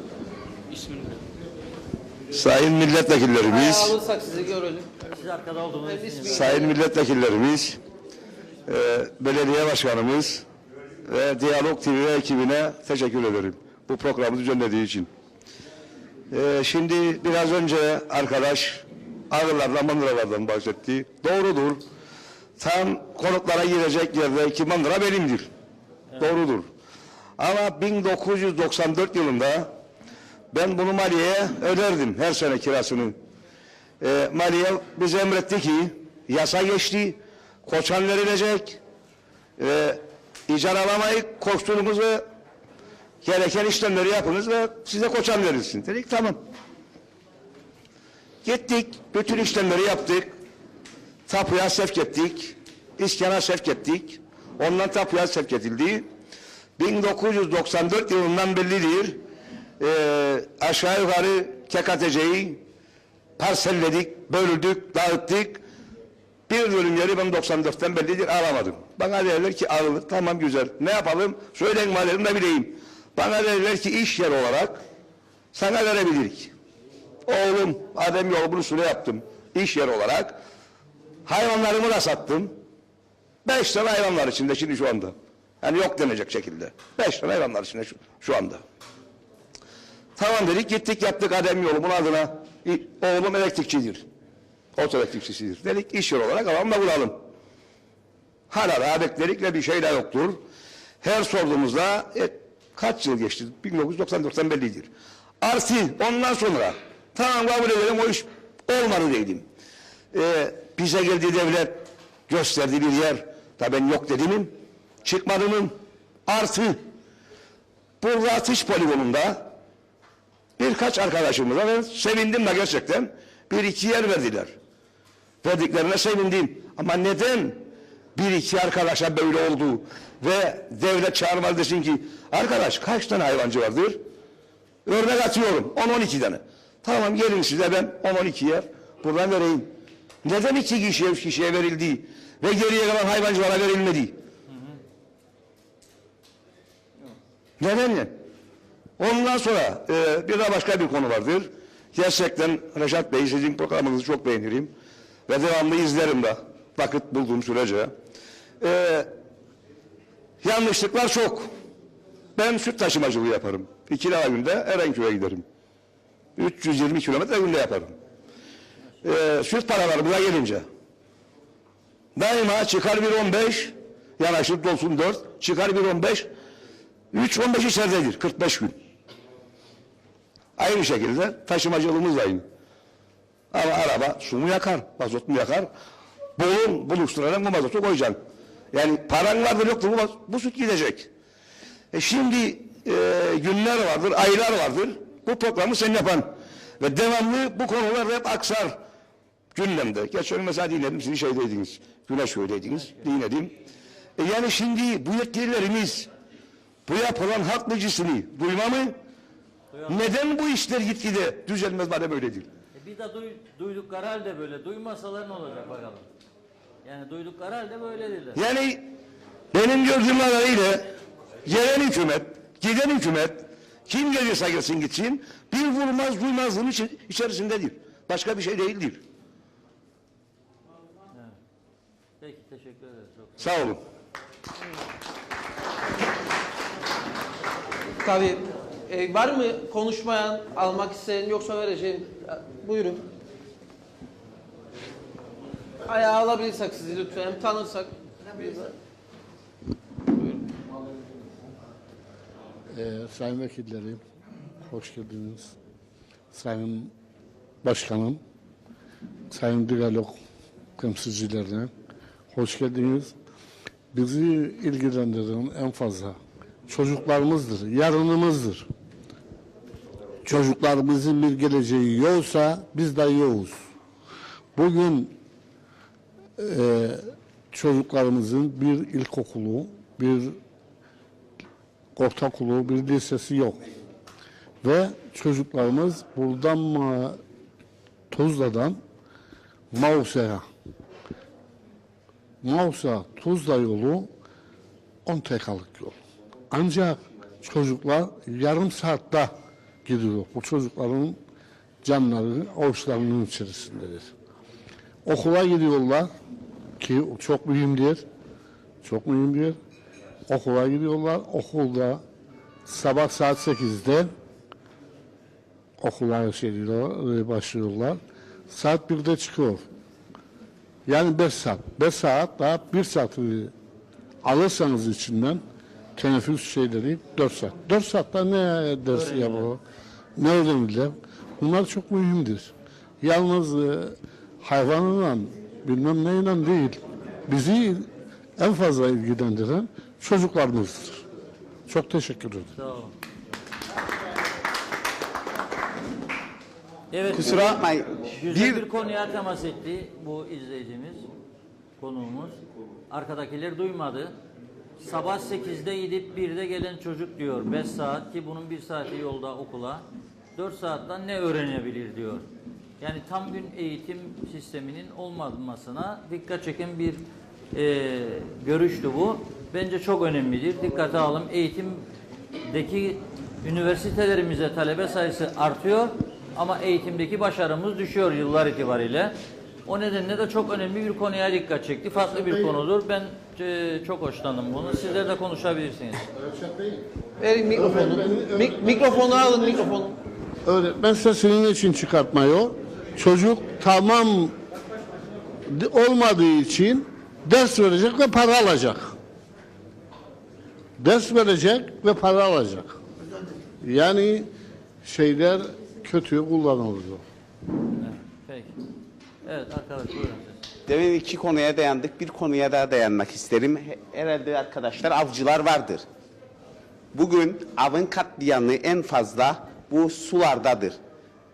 Sayın milletvekillerimiz, Alırsak sizi görelim. Siz arkada olduğunuz için. sayın milletvekillerimiz, belediye başkanımız ve Diyalog TV ekibine teşekkür ederim bu programı düzenlediği için. Şimdi biraz önce arkadaş ağırlardan, mandıralardan bahsetti. Doğrudur. Tam konutlara girecek yerdeki mandıra benimdir. Evet. Doğrudur. Ama 1994 yılında ben bunu maliyeye öderdim her sene kirasını. Maliye bize emretti ki yasa geçti, koçan verilecek, icar alamayıp koştuğumuzu gereken işlemleri yapınız ve size koçan verilsin. Dedik tamam. Gittik, bütün işlemleri yaptık. Tapuya sevk ettik, iskana sevk ettik. Ondan tapuya sevk edildi. 1994 yılından bellidir. Aşağı yukarı KKTC'yi parselledik, bölüldük, dağıttık. Bir bölüm yeri ben 94'ten bellidir alamadım. Bana derler ki alınır, tamam güzel. Ne yapalım? Söyleyin madem de bileyim. Bana derler ki iş yeri olarak sana verebilirik. Oğlum Adem yolu bunu yaptım. İş yeri olarak. Hayvanlarımı da sattım. 5 tane hayvan var içinde şimdi şu anda. Yani yok denecek şekilde. 5 tane hayvan var içinde şu anda. Tamam dedik gittik yaptık Adem yolu bunun adına. Oğlum elektrikçidir. Oto elektrikçisidir. Dedik iş yeri olarak alalım da bulalım. Hala daha bekledik ve bir şey de yoktur. Her sorduğumuzda kaç yıl geçti? 1994'ten bellidir. Artı ondan sonra tamam kabul edelim o iş olmadı dedim. Bize geldi devlet gösterdiği bir yer. Tabii ben yok dedim. Çıkmadım. Artı burada atış poligonunda birkaç arkadaşımıza ben sevindim de gerçekten bir iki yer verdiler. Verdiklerine sevindim. Ama neden bir iki arkadaşa böyle oldu ve devlet çağırmalı desin ki arkadaş kaç tane hayvancı vardır? Örnek atıyorum 10-12 tane. Tamam gelin size ben 10-12 yer buradan vereyim. Neden 2 kişiye 3 kişiye verildi ve geriye kalan hayvancılara verilmedi? Neden ya? Ondan sonra bir de başka bir konu vardır. Gerçekten Reşat Bey sizin programınızı çok beğenirim. Ve devamlı izlerim de vakit bulduğum sürece. Yanlışlıklar çok. Ben süt taşımacılığı yaparım. 2 lira günde Erenköy'e giderim. 320 kilometre günde yaparım. Süt paralarımıza gelince daima çıkar 1.15 yanaşır dolsun 4 çıkar 1.15 3.15 içeridedir 45 gün. Aynı şekilde taşımacılığımız da aynı. Ama araba su mu yakar, mazot mu yakar? Buluşturarak bu mazotu koyacaksın. Yani paran vardır yoktur bu süt gidecek. Şimdi günler vardır, aylar vardır. Bu programı sen yapan. Ve devamlı bu konular hep aksar gündemde. Geçen mesela dinledim, siz şeydeydiniz, Güneşköy'deydiniz, dinledim. Yani şimdi bu yetkililerimiz bu yapılan halk meclisini duyma mı? Neden bu işler gitgide düzelmez madem öyledir? Bir de duydukları halde böyle, duymasalar ne olacak bakalım. Yani duydukları halde böyle dediler. Yani benim gördüğüm kadarıyla gelen hükümet, giden hükümet kim gelirse gelsin gitsin bir vurmaz duymazlığın içerisindedir. Başka bir şey değildir. Evet. Peki teşekkür ederiz. Çok sağ olun. Tabii var mı konuşmayan, almak isteyen yoksa vereceğim. Buyurun. Ayağa alabilirsek sizi lütfen, hem tanırsak. Sayın Vekillerim, hoş geldiniz. Sayın Başkanım, Sayın Diyalog temsilcilerine hoş geldiniz. Bizi ilgilendiren en fazla çocuklarımızdır, yarınımızdır. Çocuklarımızın bir geleceği yoksa biz de yokuz. Bugün çocuklarımızın bir ilkokulu, bir ortaokulu, bir lisesi yok. Ve çocuklarımız buradan Tuzla'dan Mausa Tuzla yolu 10 dakikalık yol. Ancak çocuklar yarım saatte gidiyor. Bu çocukların canları avuçlarının içerisindedir. Okula gidiyorlar ki çok mühimdir. Çok mühimdir. Okula gidiyorlar. Okulda sabah saat 8'de okula başlıyorlar. Saat 1'de çıkıyor. Yani 5 saat. 5 saat daha 1 saat alırsanız içinden teneffüs şeyleri 4 saat. 4 saatte ne dersi yapıyor? Ne öğrenirler? Bunlar çok mühimdir. Yalnız hayvanla bilmem neyle değil. Bizi en fazla ilgilendiren çocuklarımızdır. Çok teşekkür ederim. Sağ olun. Evet. Kusura bakmayın. Güzel bir konuya temas etti bu izleyicimiz, konuğumuz. Arkadakiler duymadı. Sabah 8'de gidip 1'de gelen çocuk diyor. 5 saat ki bunun 1 saati yolda okula. 4 saatten ne öğrenebilir diyor. Yani tam gün eğitim sisteminin olmamasına dikkat çeken bir görüştü bu. Bence çok önemlidir. Dikkate alın. Eğitimdeki üniversitelerimize talebe sayısı artıyor ama eğitimdeki başarımız düşüyor yıllar itibariyle. O nedenle de çok önemli bir konuya dikkat çekti. Farklı bir konudur. Ben çok hoşlandım bunu. Sizler de konuşabilirsiniz. Verin mikrofonu. Mikrofonu alın mikrofonu. Öğretmen sesinin için çıkartmıyor. Çocuk tamam olmadığı için Ders verecek ve para alacak. Ders verecek ve para alacak. Yani şeyler kötüye kullanılıyor. Peki. Evet arkadaş buyurun siz. Demin iki konuya dayandık. Bir konuya daha dayanmak isterim. Herhalde arkadaşlar avcılar vardır. Bugün avın katliamı en fazla bu sulardadır.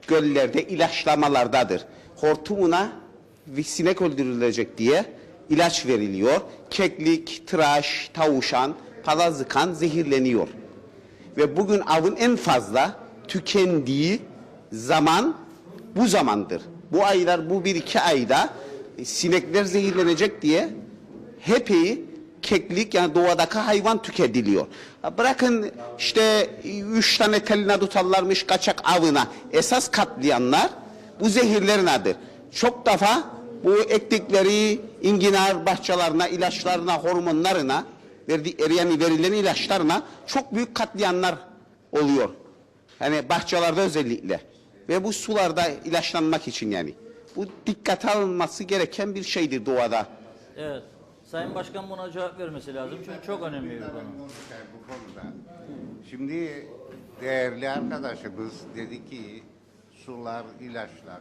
Göllerde, ilaçlamalardadır. Hortumuna sinek öldürülecek diye ilaç veriliyor. Keklik, tıraş, tavuşan, palazıkan zehirleniyor. Ve bugün avın en fazla tükendiği zaman bu zamandır. Bu aylar, bu 1-2 ayda sinekler zehirlenecek diye hepsi keklik yani doğadaki hayvan tüketiliyor. Bırakın işte 3 tane teline tutarlarmış kaçak avına. Esas katlayanlar bu zehirlerin adır. Çok defa bu ektikleri enginar bahçelerine, ilaçlarına, hormonlarına, yani verilen ilaçlarına çok büyük katliamlar oluyor. Yani bahçelerde özellikle. Ve bu sularda ilaçlanmak için yani. Bu dikkate alınması gereken bir şeydir doğada. Evet. Sayın Başkan buna cevap vermesi lazım çünkü çok önemli bir konu. Bu konuda. Şimdi değerli arkadaşımız dedi ki sular, ilaçları,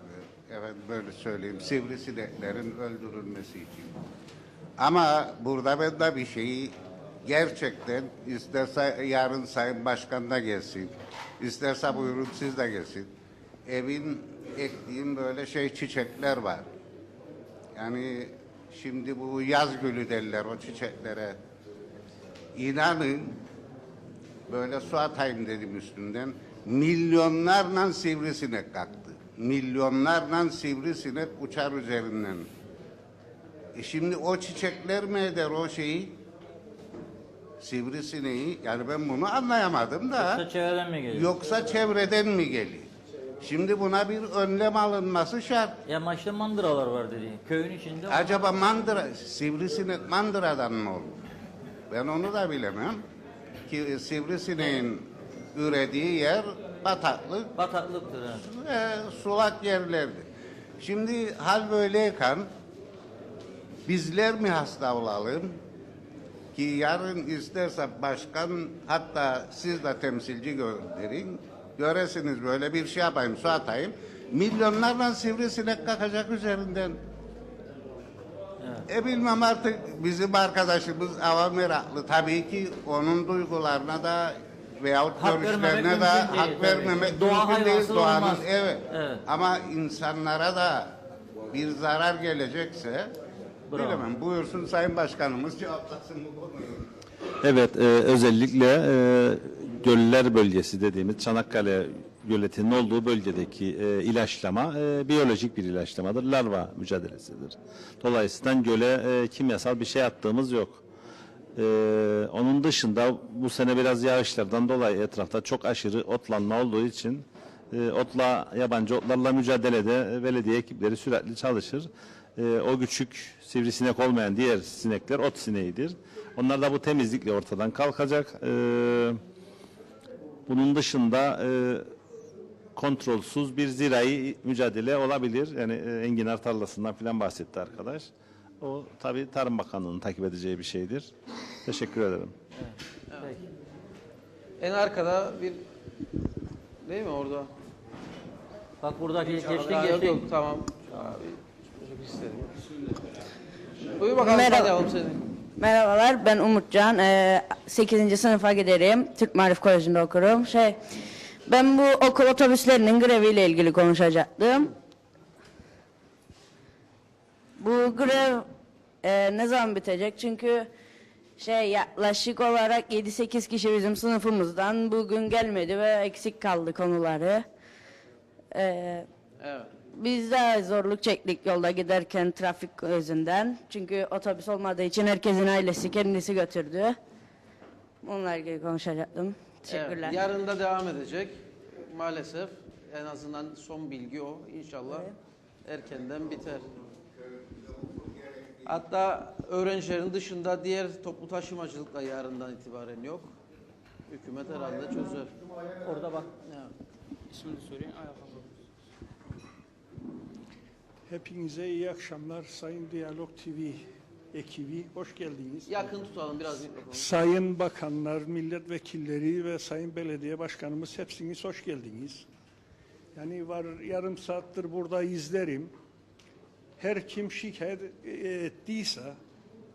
evet böyle söyleyeyim, sivrisineklerin öldürülmesi için. Ama burada ben de bir şeyi gerçekten isterse yarın Sayın Başkan da gelsin, isterse buyurun siz de gelsin. Evin ektiğim böyle çiçekler var. Yani şimdi bu yaz gülü derler o çiçeklere. İnanın böyle su atayım dedim üstünden. Milyonlarla sivrisinek kalktı. Milyonlarla sivrisinek uçar üzerinden. Şimdi o çiçekler mi eder o şeyi? Sivrisineği. Yani ben bunu anlayamadım da. Yoksa çevreden mi geliyor? Yoksa çevreden mi geliyor? Şimdi buna bir önlem alınması şart. Ya maçta mandıralar var dedi. Köyün içinde. Acaba mandıra, sivrisinek mandıradan mı olur? Ben onu da bilemem. Ki sivrisineğin ürediği yer bataklık. Bataklıktır evet. Sulak yerlerdi. Şimdi hal böyleyken bizler mi hasta olalım? Ki yarın isterse başkan hatta siz de temsilci gönderin. Göresiniz böyle bir şey yapayım, su atayım. Milyonlarla sivrisinek kalkacak üzerinden. Evet. Bilmem artık bizim arkadaşımız ava meraklı. Tabii ki onun duygularına da veyahut Hak görüşlerine vermemek de mümkün değil hak vermemek tabii. Doğa mümkün değil. hayvansız Doğanın olmaz. evet. Evet. Ama insanlara da bir zarar gelecekse Bravo. bilemem. Buyursun Sayın Başkanımız cevaplasın bu konuyu. Evet, özellikle göller bölgesi dediğimiz Çanakkale göletinin olduğu bölgedeki ilaçlama biyolojik bir ilaçlamadır. Larva mücadelesidir. Dolayısıyla göle kimyasal bir şey attığımız yok. Onun dışında bu sene biraz yağışlardan dolayı etrafta çok aşırı otlanma olduğu için yabancı otlarla mücadelede belediye ekipleri sürekli çalışır. O küçük sivrisinek olmayan diğer sinekler ot sineğidir. Onlar da bu temizlikle ortadan kalkacak. Bunun dışında kontrolsüz bir zirai mücadele olabilir. Yani enginar tarlasından falan bahsetti arkadaş. O tabii Tarım Bakanlığı'nın takip edeceği bir şeydir. Teşekkür ederim. Peki. En arkada bir değil mi orada? Bak buradaki geçti Yok, geçti. yok, tamam. Abi, çok istedim. Buyur bakalım Merhaba. hadi alalım seni. Merhabalar, ben Umutcan. 8. sınıfa giderim. Türk Maarif Koleji'nde okurum. Ben bu okul otobüslerinin greviyle ilgili konuşacaktım. Bu grev ne zaman bitecek? Çünkü yaklaşık olarak 7-8 kişi bizim sınıfımızdan bugün gelmedi ve eksik kaldı konuları. Evet. Biz de zorluk çektik yolda giderken trafik yüzünden. Çünkü otobüs olmadığı için herkesin ailesi kendisi götürdü. Onlarla ilgili konuşacaktım. Teşekkürler. Evet, yarın da devam edecek. Maalesef en azından son bilgi o. İnşallah erkenden biter. Hatta öğrencilerin dışında diğer toplu taşımacılıkla yarından itibaren yok. Hükümet herhalde çözer. Orada bak. Evet. İsmini söyleyin. Hepinize iyi akşamlar Sayın Diyalog TV ekibi, hoş geldiniz. Yakın tutalım biraz mikrofonu. Sayın bakanlar, milletvekilleri ve sayın belediye başkanımız hepsiniz hoş geldiniz. Yani var yarım saattir burada izlerim. Her kim şikayet ettiyse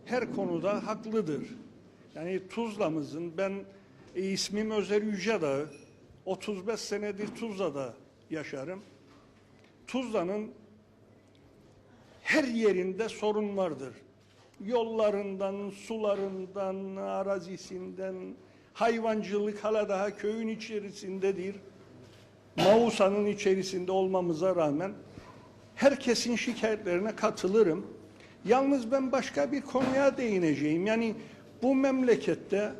her konuda haklıdır. Yani Tuzla'mızın ben ismim Özer Yücedağ, 35 senedir Tuzla'da yaşarım. Tuzla'nın her yerinde sorun vardır. Yollarından, sularından, arazisinden, hayvancılık hala daha köyün içerisindedir. Mausa'nın içerisinde olmamıza rağmen herkesin şikayetlerine katılırım. Yalnız ben başka bir konuya değineceğim. Yani bu memlekette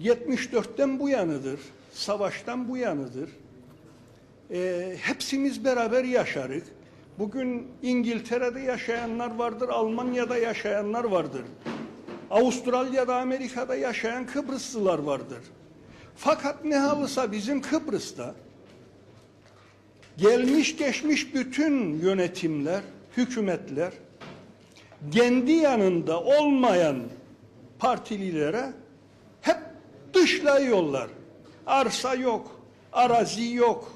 74'ten bu yanıdır, savaştan bu yanıdır. Hepsimiz beraber yaşarık. Bugün İngiltere'de yaşayanlar vardır, Almanya'da yaşayanlar vardır. Avustralya'da, Amerika'da yaşayan Kıbrıslılar vardır. Fakat ne halısa bizim Kıbrıs'ta gelmiş geçmiş bütün yönetimler, hükümetler kendi yanında olmayan partililere hep dışlayıyorlar. Arsa yok, arazi yok,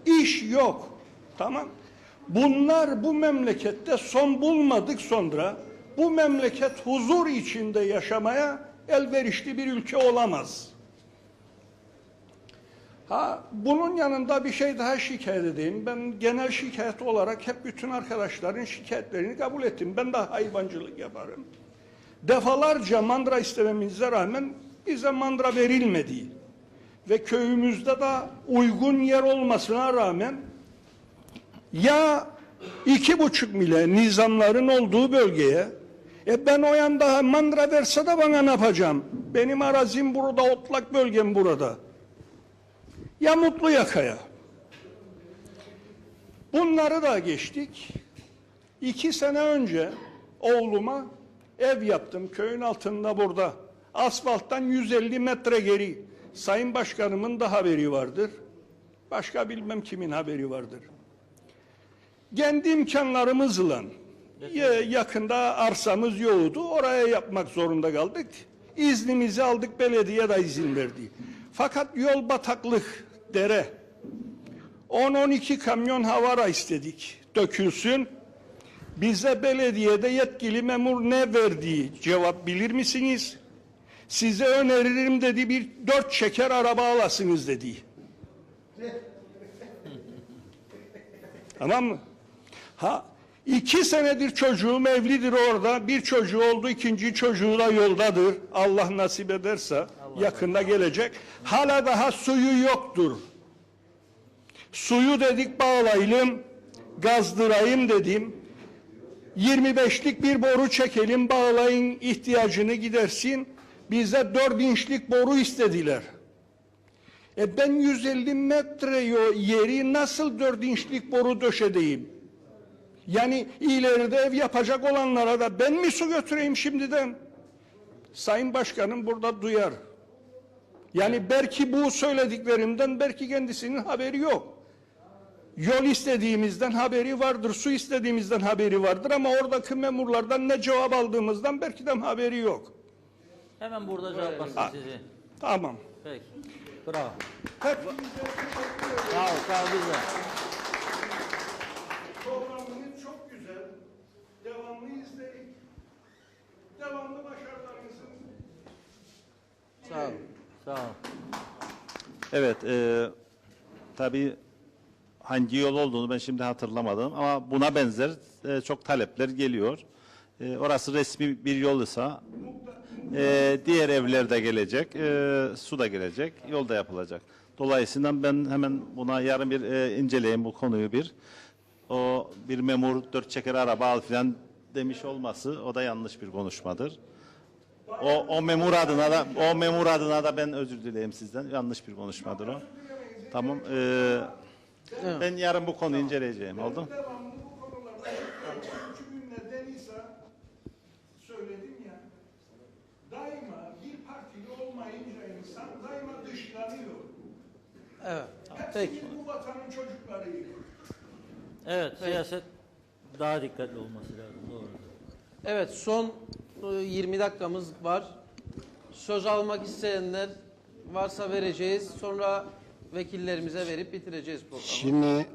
iş yok. Tamam. Bunlar bu memlekette son bulmadık sonra bu memleket huzur içinde yaşamaya elverişli bir ülke olamaz. Bunun yanında bir şey daha şikayet edeyim. Ben genel şikayet olarak hep bütün arkadaşların şikayetlerini kabul ettim. Ben de hayvancılık yaparım. Defalarca mandıra istememize rağmen bize mandıra verilmedi. Ve köyümüzde de uygun yer olmasına rağmen ya 2,5 mile nizamların olduğu bölgeye ben o yanda mandıra verse de bana ne yapacağım? Benim arazim burada, otlak bölgem burada. Ya Mutluyaka'ya. Bunları da geçtik. 2 sene önce oğluma ev yaptım köyün altında burada. Asfalttan 150 metre geri. Sayın Başkanımın da haberi vardır. Başka bilmem kimin haberi vardır. Kendi imkanlarımızla yakında arsamız yoktu. Oraya yapmak zorunda kaldık. İznimizi aldık, belediye de izin verdi. Fakat yol bataklık, dere. 10-12 kamyon havara istedik, dökülsün. Bize belediyede yetkili memur ne verdiği cevap bilir misiniz? Size öneririm dedi, bir 4 çeker araba alasınız dedi. Tamam mı? 2 senedir çocuğum evlidir orada. Bir çocuğu oldu, 2. çocuğu da yoldadır. Allah nasip ederse yakında gelecek. Hala daha suyu yoktur. Suyu dedik bağlayalım, gazdırayım dedim. 25'lik bir boru çekelim, bağlayın, ihtiyacını gidersin. Bize 4 inçlik boru istediler. Ben 150 metre yeri nasıl 4 inçlik boru döşedeyim? Yani ileride ev yapacak olanlara da ben mi su götüreyim şimdiden? Sayın Başkanım burada duyar. Yani belki bu söylediklerimden belki kendisinin haberi yok. Yol istediğimizden haberi vardır, su istediğimizden haberi vardır ama oradaki memurlardan ne cevap aldığımızdan belki de haberi yok. Hemen burada cevaplasın sizi. Tamam. Peki. Bravo. Hepinize Sağ ol, sağ ol bize. Programınız çok güzel. Devamlı izleyin. Devamlı başarılarınızın. Sağ ol. Sağ ol. Evet, tabii hangi yol olduğunu ben şimdi hatırlamadım ama buna benzer çok talepler geliyor. Orası resmi bir yol ise diğer evler de gelecek, su da gelecek, yol da yapılacak. Dolayısıyla ben hemen buna yarın bir inceleyeyim bu konuyu bir. O bir memur 4 çeker araba al filan demiş olması o da yanlış bir konuşmadır. O memur adına da ben özür dileyim sizden. Yanlış bir konuşmadır o. Tamam. Ben yarın bu konuyu inceleyeceğim. Oldu mu? Devamlı bu konularda çünkü neden ise söyledim ya, daima bir partili olmayınca insan daima dışlanıyor. Evet. Hepsi bu vatanın çocuklarıydı. Evet, siyaset daha dikkatli olması lazım. Doğru. Evet, son 20 dakikamız var. Söz almak isteyenler varsa vereceğiz. Sonra vekillerimize verip bitireceğiz programı. Şimdi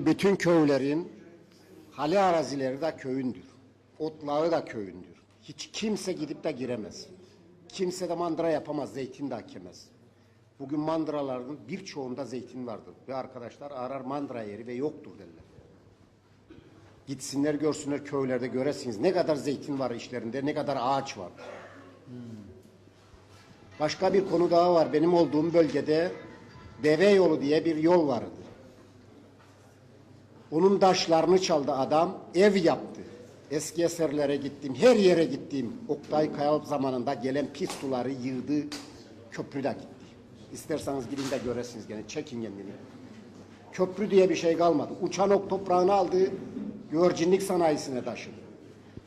bütün köylerin hali arazileri de köyündür. Otlağı da köyündür. Hiç kimse gidip de giremez. Kimse de mandıra yapamaz, zeytin de ekemez. Bugün mandıraların birçoğunda zeytin vardır. Ve arkadaşlar arar mandıra yeri ve yoktur derler. Gitsinler görsünler köylerde göresiniz. Ne kadar zeytin var işlerinde, ne kadar ağaç var. Başka bir konu daha var. Benim olduğum bölgede Deve Yolu diye bir yol vardı. Onun taşlarını çaldı adam, ev yaptı. Eski eserlere gittim, her yere gittim. Oktay Kayalp zamanında gelen pis suları yığdı, köprüde gitti. İsterseniz gidin de göresiniz gene, çekin kendini. Köprü diye bir şey kalmadı. Uçan ok toprağını aldı, güvercinlik sanayisine taşıdı.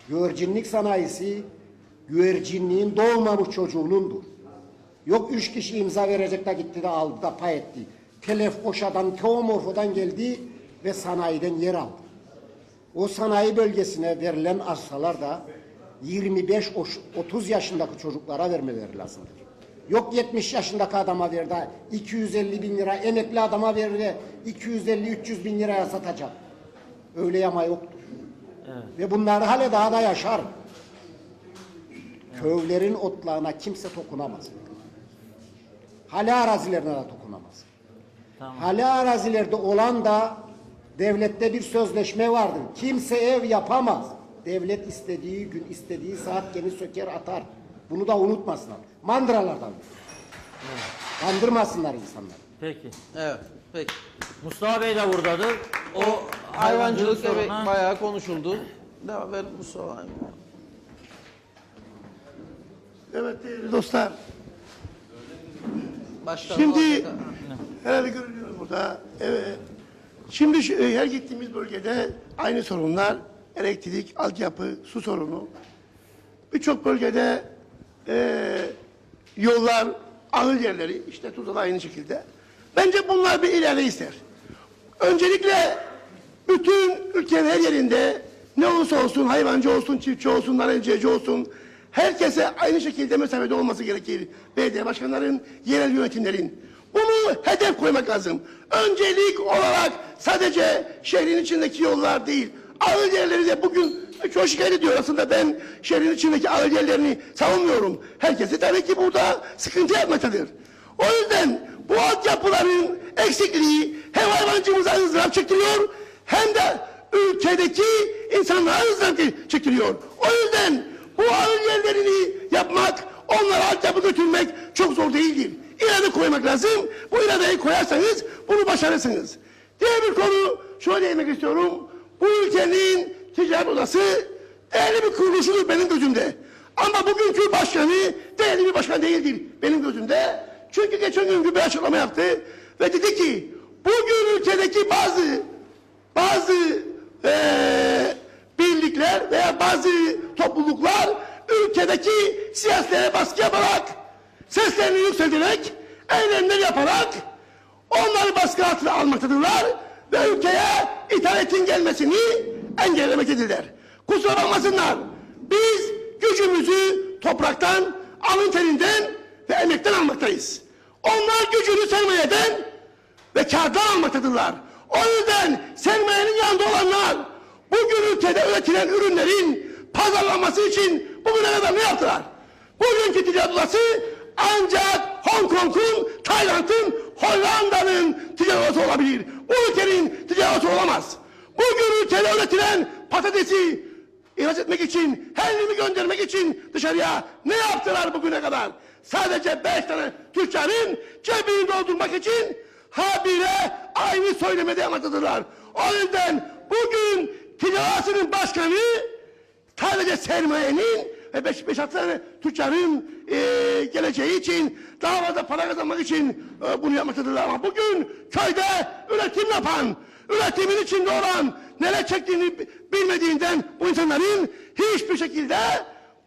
Güvercinlik sanayisi, güvercinliğin doğmamış çocuğunundur. Yok 3 kişi imza verecek de gitti de aldı da pay etti. Telef Oşa'dan, Teomorfo'dan geldi ve sanayiden yer aldı. O sanayi bölgesine verilen arsalar da 25-30 yaşındaki çocuklara vermeleri lazımdır. Yok 70 yaşındaki adama ver de 250 bin lira, emekli adama ver de 250-300 bin liraya satacak. Öyle yama yoktur. Evet. Ve bunlar hala daha da yaşar. Evet. Köylerin otlağına kimse dokunamaz. Hali arazilerine de dokunamaz. Tamam. Hali arazilerde olan da devlette bir sözleşme vardır. Kimse ev yapamaz. Devlet istediği gün, istediği saat gemi söker atar. Bunu da unutmasınlar. Mandıralardan. Evet. Kandırmasınlar insanları. Peki. Evet. Peki. Mustafa Bey de buradadır. O hayvancılık evet, bayağı konuşuldu. Devam ver Mustafa. Evet değerli dostlar. Başkanım şimdi herhalde görünüyor burada. Evet. Şimdi her gittiğimiz bölgede aynı sorunlar, elektrik, altyapı, su sorunu. Birçok bölgede yollar, ahır yerleri, işte Tuzla'da aynı şekilde. Bence bunlar bir ileride ister. Öncelikle bütün ülkenin her yerinde ne olursa olsun, hayvancı olsun, çiftçi olsun, narenciyeci olsun, herkese aynı şekilde mesafede olması gerekir. Belediye başkanların, yerel yönetimlerin. Bunu hedef koymak lazım. Öncelik olarak sadece şehrin içindeki yollar değil, ahır yerleri de bugün çok şikayet ediyor. Aslında ben şehrin içindeki ahır yerlerini savunmuyorum. Herkesi tabii ki burada sıkıntı yapmaktadır. O yüzden bu altyapıların eksikliği hem hayvancımıza ızdırap çektiriyor hem de ülkedeki insanlara ızdırap çektiriyor. O yüzden bu ahır yerlerini yapmak, onlara altyapı götürmek çok zor değildir. İrade koymak lazım. Bu iradeyi koyarsanız bunu başarırsınız. Diğer bir konu şöyle demek istiyorum. Bu ülkenin ticaret odası değerli bir kuruluşudur benim gözümde. Ama bugünkü başkanı değerli bir başkan değildir benim gözümde. Çünkü geçen gün bir açıklama yaptı ve dedi ki bugün ülkedeki bazı birlikler veya bazı topluluklar ülkedeki siyasilere baskı yaparak, seslerini yükselterek, eylemler yaparak onları baskı altına almaktadırlar ve ülkeye ithaletin gelmesini engellemektedirler. Kusura bakmasınlar. Biz gücümüzü topraktan, alın terinden ve emekten almaktayız. Onlar gücünü sermayeden ve kârdan almaktadırlar. O yüzden sermayenin yanında olanlar bugün ülkede üretilen ürünlerin pazarlanması için bugüne kadar ne yaptılar? Bugünkü ticaret odası ancak Hong Kong'un, Tayland'ın, Hollanda'nın ticaret odası olabilir. Bu ülkenin ticaret odası olamaz. Bugün ülkede üretilen patatesi ihraç etmek için, helvimi göndermek için dışarıya ne yaptılar bugüne kadar? Sadece 5 tane tüccarın cebini doldurmak için habire aynı söylemede yapmaktadırlar. O yüzden bugün ticaretinin başkanı sadece sermayenin ve 5-6 tane tüccarın geleceği için, daha fazla para kazanmak için bunu yapmaktadırlar. Ama bugün köyde üretim yapan, üretimin içinde olan, neler çektiğini bilmediğinden bu insanların hiçbir şekilde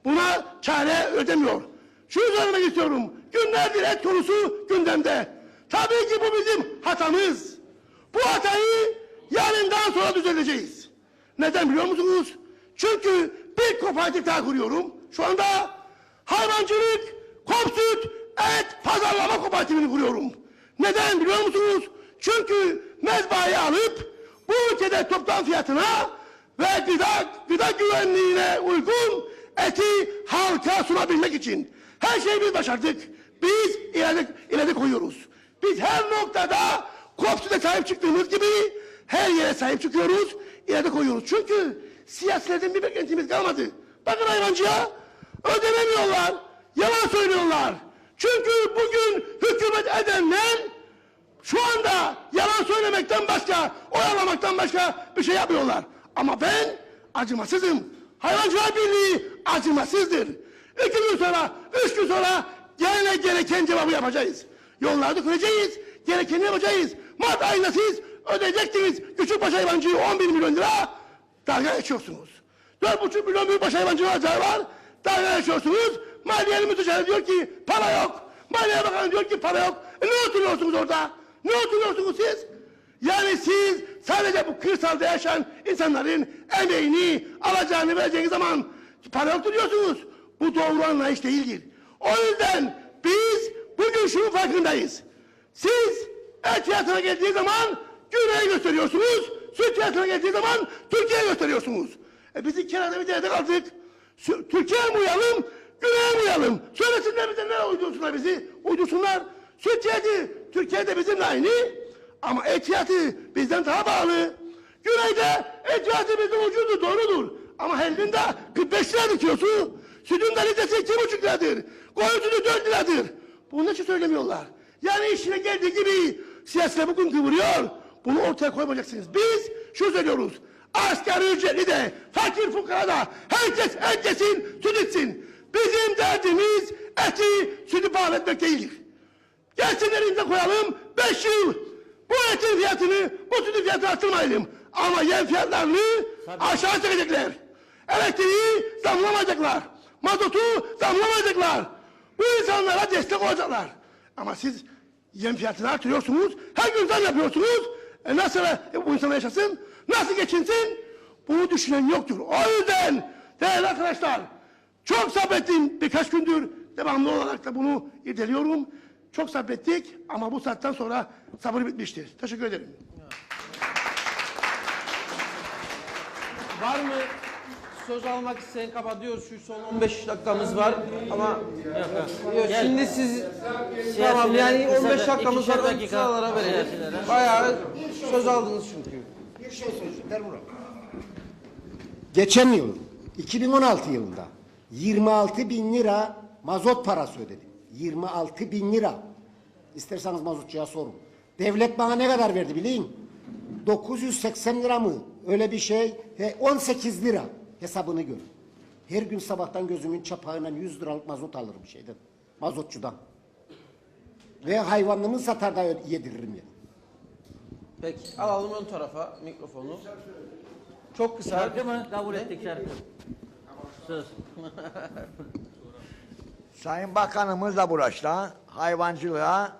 buna çare ödemiyor. Şunu söylemek istiyorum, günlerdir et konusu gündemde. Tabii ki bu bizim hatamız. Bu hatayı yarından sonra düzeleceğiz. Neden biliyor musunuz? Çünkü bir kooperatif daha kuruyorum. Şu anda hayvancılık, kop süt, et pazarlama kooperatifini kuruyorum. Neden biliyor musunuz? Çünkü mezbahayı alıp bu ülkede toptan fiyatına ve gıda güvenliğine uygun eti halka sunabilmek için. Her şeyi biz başardık. Biz ileride koyuyoruz. Biz her noktada kop süte sahip çıktığımız gibi her yere sahip çıkıyoruz, ileride koyuyoruz. Çünkü siyasilerden bir beklentimiz kalmadı. Bakın hayvancıya ödememiyorlar, yalan söylüyorlar. Çünkü bugün hükümet edenler şu anda yalan söylemekten başka, oyalamaktan başka bir şey yapmıyorlar. Ama ben acımasızım. Hayvancılar Birliği acımasızdır. 2 gün sonra, 3 gün sonra gene gereken cevabı yapacağız. Yollarda kıracağız, gerekeni yapacağız. Mart ayında siz ödeyeceksiniz Küçükbaş hayvancıyı 11 milyon lira, dalga geçiyorsunuz. 4,5 milyon büyükbaş hayvancı alacağı var, dalga geçiyorsunuz. Maliye Müsteşarı diyor ki para yok. Maliye Bakanı diyor ki para yok. Ne oturuyorsunuz orada? Ne oturuyorsunuz siz? Yani siz sadece bu kırsalda yaşayan insanların emeğini alacağını vereceğiniz zaman para yok diyorsunuz. Bu doğru anlayış değildir. O yüzden biz bugün şunun farkındayız. Siz et fiyatına geldiği zaman Güney'i gösteriyorsunuz. Süt fiyatına geldiği zaman Türkiye'yi gösteriyorsunuz. Biz iki kenarda bir yerde kaldık. Türkiye'ye mi uyalım, Güney'e mi uyalım? Söylesinler bize, nereye uydursunlar bizi? Uydursunlar. Süt fiyatı Türkiye'de bizimle aynı. Ama et fiyatı bizden daha pahalı. Güney'de et fiyatı bizden ucuzdur, doğrudur. Ama Helvin'de 45 lira kilosu. Sütün de litresi 2,5 liradır. Koyun sütü 4 liradır. Bunun için söylemiyorlar. Yani işine geldiği gibi siyasetler bugün kıvırıyor. Bunu ortaya koymayacaksınız. Biz şu söylüyoruz. Asgari ücretli de, fakir fukara da herkes et yesin, süt içsin. Bizim derdimiz eti, sütü pahalı etmek değildir. Gelsin elimize koyalım, 5 yıl bu etin fiyatını, bu sütün fiyatını arttırmayalım. Ama yem fiyatlarını aşağı çekecekler. Elektriği zamlamayacaklar. Mazotu zamlamayacaklar. Bu insanlara destek olacaklar. Ama siz yem fiyatını artırıyorsunuz, her gün zam yapıyorsunuz. Nasıl bu insanlar yaşasın, nasıl geçinsin? Bunu düşünen yoktur. O yüzden değerli arkadaşlar, çok sabrettim birkaç gündür, devamlı olarak da bunu irdeliyorum. Çok sabrettik ama bu saatten sonra sabır bitmiştir. Teşekkür ederim. Var mı söz almak isteyen? Kapatıyoruz, şu son 15 dakikamız var ama yok, şimdi siz tamam yani 15 dakikamız var, sıralara verelim. Bayağı söz aldınız çünkü. Bir şey söyleyeceğim Murat. Geçen yıl 2016 yılında 26 bin lira mazot parası ödedim. 26 bin lira. İsterseniz mazotçuya sorun. Devlet bana ne kadar verdi bileyim? 980 lira mı? Öyle bir şey. 18 lira. Hesabını gör. Her gün sabahtan gözümün çapağıyla 100 liralık mazot alırım şeyden. Mazotçudan. Ve hayvanlığımı satar da yediririm ya. Peki alalım ön tarafa mikrofonu. Çok kısa. Şarkı mı? Kabul ettik şarkı. Söz. Sayın Bakanımızla uğraştılar. Hayvancılığa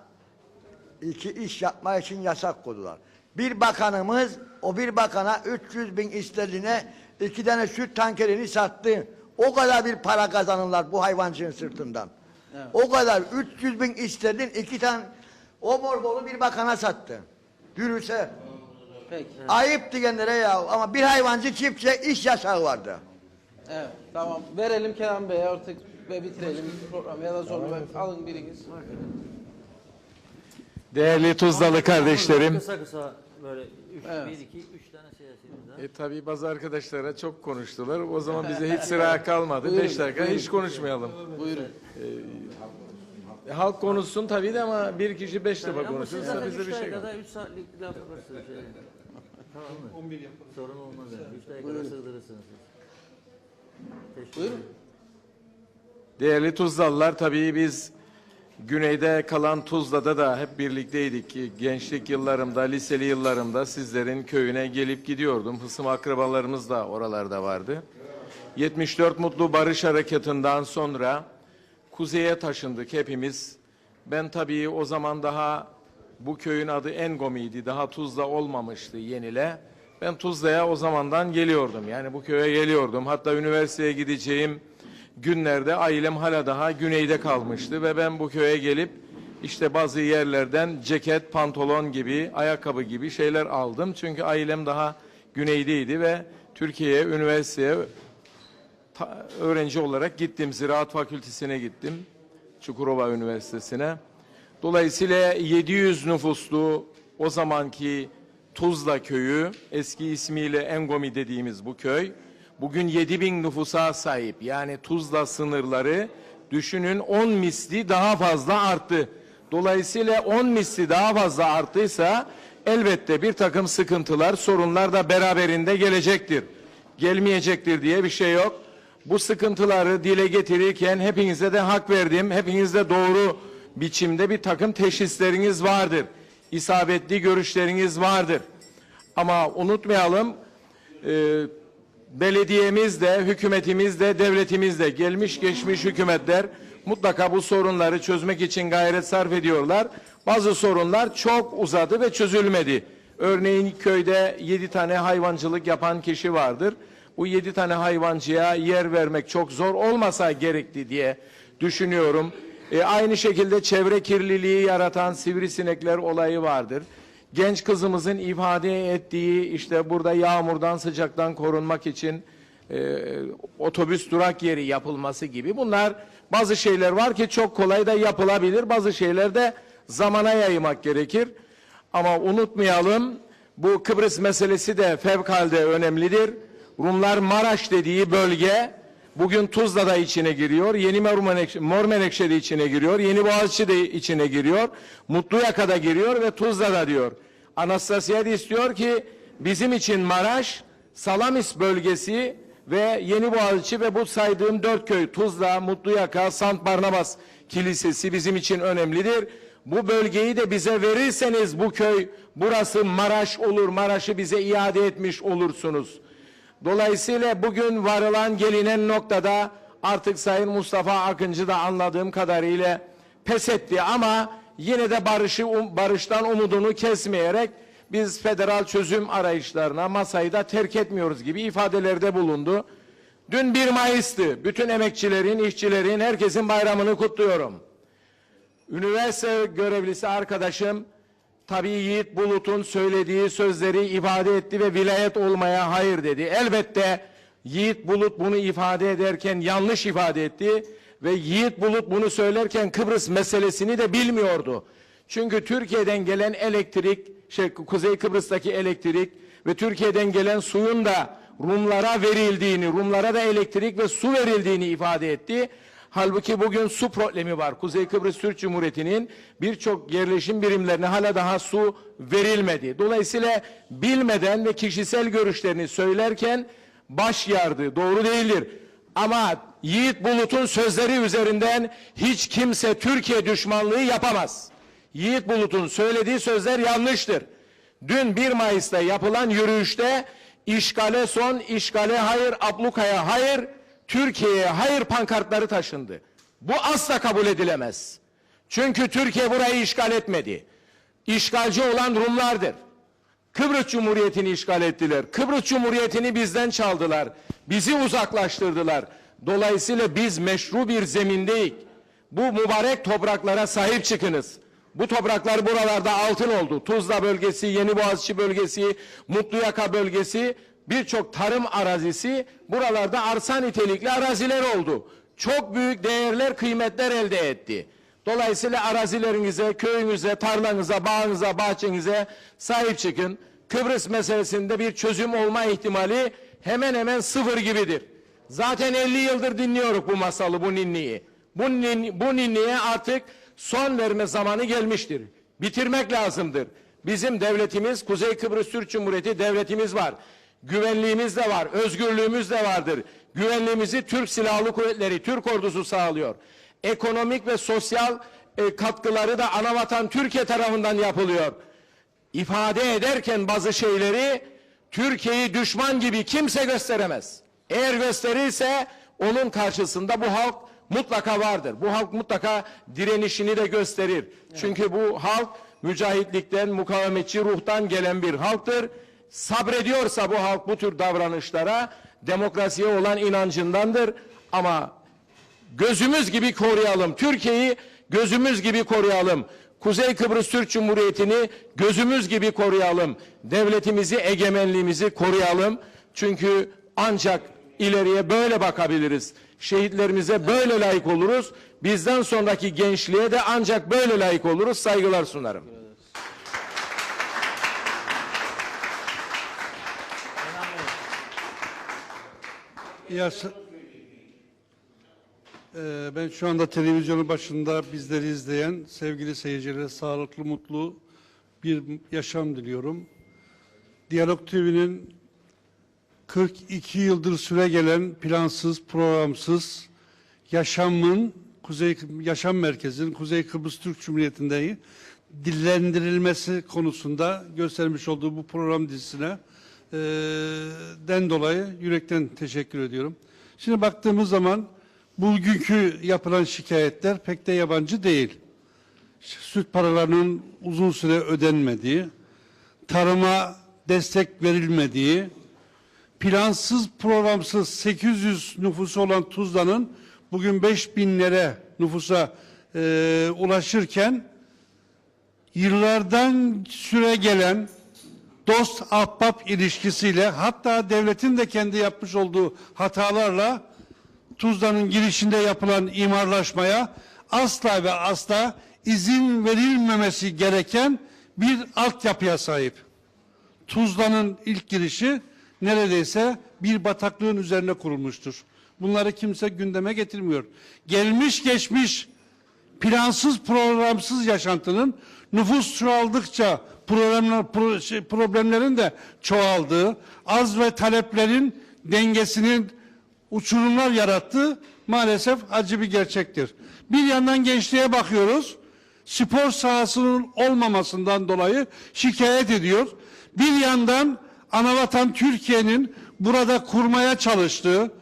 iki iş yapmak için yasak koydular. Bir bakanımız o bir bakana 300 bin istediğine 2 tane süt tankerini sattı. O kadar bir para kazanırlar bu hayvancının sırtından. Evet. O kadar 300 bin istedin 2 tane o morbolu bir bakana sattı. Dürüse. Peki. Ayıp diyenlere ya ama bir hayvancı çiftçe iş yasağı vardı. Evet tamam verelim Kenan Bey'e artık ve bitirelim programı ya da zorla alın biriniz. Değerli Tuzlalı kardeşlerim. Kısa kısa böyle 1, 2, 3 tane siyasimiz var. Tabii bazı arkadaşlara çok konuştular. O zaman bize hiç sıra kalmadı. 5 dakika hiç konuşmayalım. Buyurun. Halk konuşsun tabii de ama bir kişi 5 defa konuşursa bize bir şey kalmaz. 3 saatlik laf yaparsınız. Tamam mı? 11 yapalım. Sorun olmaz yani. 3 dakikada sığdırırsınız. Buyurun. Değerli Tuzlalılar tabii biz güneyde kalan Tuzla'da da hep birlikteydik. Gençlik yıllarımda, liseli yıllarımda sizlerin köyüne gelip gidiyordum. Hısım akrabalarımız da oralarda vardı. 74 Mutlu Barış Harekatı'ndan sonra kuzeye taşındık hepimiz. Ben tabii o zaman daha Bu köyün adı Engomi'ydi. Daha Tuzla olmamıştı Yenile. Ben Tuzla'ya o zamandan geliyordum. Yani bu köye geliyordum. Hatta üniversiteye gideceğim günlerde ailem hala daha güneyde kalmıştı ve ben bu köye gelip işte bazı yerlerden ceket, pantolon gibi, ayakkabı gibi şeyler aldım. Çünkü ailem daha güneydeydi ve Türkiye'ye, üniversiteye öğrenci olarak gittim. Ziraat Fakültesine gittim. Çukurova Üniversitesi'ne. Dolayısıyla 700 nüfuslu o zamanki Tuzla köyü, eski ismiyle Engomi dediğimiz bu köy, bugün 7000 nüfusa sahip. Yani Tuzla sınırları düşünün 10 misli daha fazla arttı. Dolayısıyla 10 misli daha fazla arttıysa elbette bir takım sıkıntılar, sorunlar da beraberinde gelecektir. Gelmeyecektir diye bir şey yok. Bu sıkıntıları dile getirirken hepinize de hak verdim. Hepiniz de doğru biçimde bir takım teşhisleriniz vardır. İsabetli görüşleriniz vardır. Ama unutmayalım, belediyemiz de, hükümetimiz de, devletimiz de, gelmiş geçmiş hükümetler mutlaka bu sorunları çözmek için gayret sarf ediyorlar. Bazı sorunlar çok uzadı ve çözülmedi. Örneğin köyde 7 tane hayvancılık yapan kişi vardır. Bu 7 tane hayvancıya yer vermek çok zor olmasa gerekti diye düşünüyorum. Aynı şekilde çevre kirliliği yaratan sivrisinekler olayı vardır. Genç kızımızın ifade ettiği işte burada yağmurdan, sıcaktan korunmak için otobüs durak yeri yapılması gibi. Bunlar bazı şeyler var ki çok kolay da yapılabilir. Bazı şeyler de zamana yaymak gerekir. Ama unutmayalım, bu Kıbrıs meselesi de fevkalade önemlidir. Rumlar Maraş dediği bölge bugün Tuzla'da içine giriyor. Yeni Mor Menekşe de içine giriyor. Yeni Boğaziçi de içine giriyor. Mutluyaka'da giriyor ve Tuzla'da diyor. Anastasiadis diyor ki bizim için Maraş, Salamis bölgesi ve Yeni Boğaziçi ve bu saydığım 4 köy Tuzla, Mutluyaka, Sant Barnabas Kilisesi bizim için önemlidir. Bu bölgeyi de bize verirseniz bu köy burası Maraş olur. Maraş'ı bize iade etmiş olursunuz. Dolayısıyla bugün varılan gelinen noktada artık Sayın Mustafa Akıncı da anladığım kadarıyla pes etti ama yine de barıştan umudunu kesmeyerek biz federal çözüm arayışlarına masayı da terk etmiyoruz gibi ifadelerde bulundu. Dün 1 Mayıs'tı. Bütün emekçilerin, işçilerin, herkesin bayramını kutluyorum. Üniversite görevlisi arkadaşım tabii Yiğit Bulut'un söylediği sözleri ifade etti ve vilayet olmaya hayır dedi. Elbette Yiğit Bulut bunu ifade ederken yanlış ifade etti ve Yiğit Bulut bunu söylerken Kıbrıs meselesini de bilmiyordu. Çünkü Türkiye'den gelen elektrik, Kuzey Kıbrıs'taki elektrik ve Türkiye'den gelen suyun da Rumlara verildiğini, Rumlara da elektrik ve su verildiğini ifade etti. Halbuki bugün su problemi var. Kuzey Kıbrıs Türk Cumhuriyeti'nin birçok yerleşim birimlerine hala daha su verilmedi. Dolayısıyla bilmeden ve kişisel görüşlerini söylerken baş yardı. Doğru değildir. Ama Yiğit Bulut'un sözleri üzerinden hiç kimse Türkiye düşmanlığı yapamaz. Yiğit Bulut'un söylediği sözler yanlıştır. Dün 1 Mayıs'ta yapılan yürüyüşte işgale son, işgale hayır, ablukaya hayır, Türkiye'ye hayır pankartları taşındı. Bu asla kabul edilemez. Çünkü Türkiye burayı işgal etmedi. İşgalci olan Rumlardır. Kıbrıs Cumhuriyeti'ni işgal ettiler. Kıbrıs Cumhuriyeti'ni bizden çaldılar. Bizi uzaklaştırdılar. Dolayısıyla biz meşru bir zemindeyiz. Bu mübarek topraklara sahip çıkınız. Bu topraklar buralarda altın oldu. Tuzla bölgesi, Yeni Boğaziçi bölgesi, Mutluyaka bölgesi, birçok tarım arazisi buralarda arsa nitelikli araziler oldu. Çok büyük değerler, kıymetler elde etti. Dolayısıyla arazilerinize, köyünüze, tarlanıza, bağınıza, bahçenize sahip çıkın. Kıbrıs meselesinde bir çözüm olma ihtimali hemen hemen sıfır gibidir. Zaten 50 yıldır dinliyoruz bu masalı, bu ninniyi. Bu ninniye artık son verme zamanı gelmiştir. Bitirmek lazımdır. Bizim devletimiz, Kuzey Kıbrıs Türk Cumhuriyeti devletimiz var. Güvenliğimiz de var, özgürlüğümüz de vardır. Güvenliğimizi Türk Silahlı Kuvvetleri, Türk Ordusu sağlıyor. Ekonomik ve sosyal katkıları da anavatan Türkiye tarafından yapılıyor. İfade ederken bazı şeyleri Türkiye'yi düşman gibi kimse gösteremez. Eğer gösterirse onun karşısında bu halk mutlaka vardır. Bu halk mutlaka direnişini de gösterir. Evet. Çünkü bu halk mücahitlikten, mukavemetçi ruhtan gelen bir halktır. Sabrediyorsa bu halk bu tür davranışlara demokrasiye olan inancındandır. Ama gözümüz gibi koruyalım. Türkiye'yi gözümüz gibi koruyalım. Kuzey Kıbrıs Türk Cumhuriyeti'ni gözümüz gibi koruyalım. Devletimizi, egemenliğimizi koruyalım. Çünkü ancak ileriye böyle bakabiliriz. Şehitlerimize böyle layık oluruz. Bizden sonraki gençliğe de ancak böyle layık oluruz. Saygılar sunarım. Ben şu anda televizyonun başında bizleri izleyen sevgili seyircilere sağlıklı, mutlu bir yaşam diliyorum. Diyalog TV'nin 42 yıldır süre gelen plansız, programsız yaşam merkezinin Kuzey Kıbrıs Türk Cumhuriyeti'nde dillendirilmesi konusunda göstermiş olduğu bu program dizisine dolayı yürekten teşekkür ediyorum. Şimdi baktığımız zaman bugünkü yapılan şikayetler pek de yabancı değil. Süt paralarının uzun süre ödenmediği, tarıma destek verilmediği, plansız programsız 800 nüfusu olan Tuzla'nın bugün 5000'lere nüfusa ulaşırken yıllardan süre gelen dost ahbap ilişkisiyle hatta devletin de kendi yapmış olduğu hatalarla Tuzla'nın girişinde yapılan imarlaşmaya asla ve asla izin verilmemesi gereken bir altyapıya sahip. Tuzla'nın ilk girişi neredeyse bir bataklığın üzerine kurulmuştur. Bunları kimse gündeme getirmiyor. Gelmiş geçmiş plansız programsız yaşantının nüfus çoğaldıkça problemlerin de çoğaldığı, arz ve taleplerin dengesinin uçurumlar yarattığı maalesef acı bir gerçektir. Bir yandan gençliğe bakıyoruz. Spor sahasının olmamasından dolayı şikayet ediyor. Bir yandan anavatan Türkiye'nin burada kurmaya çalıştığı,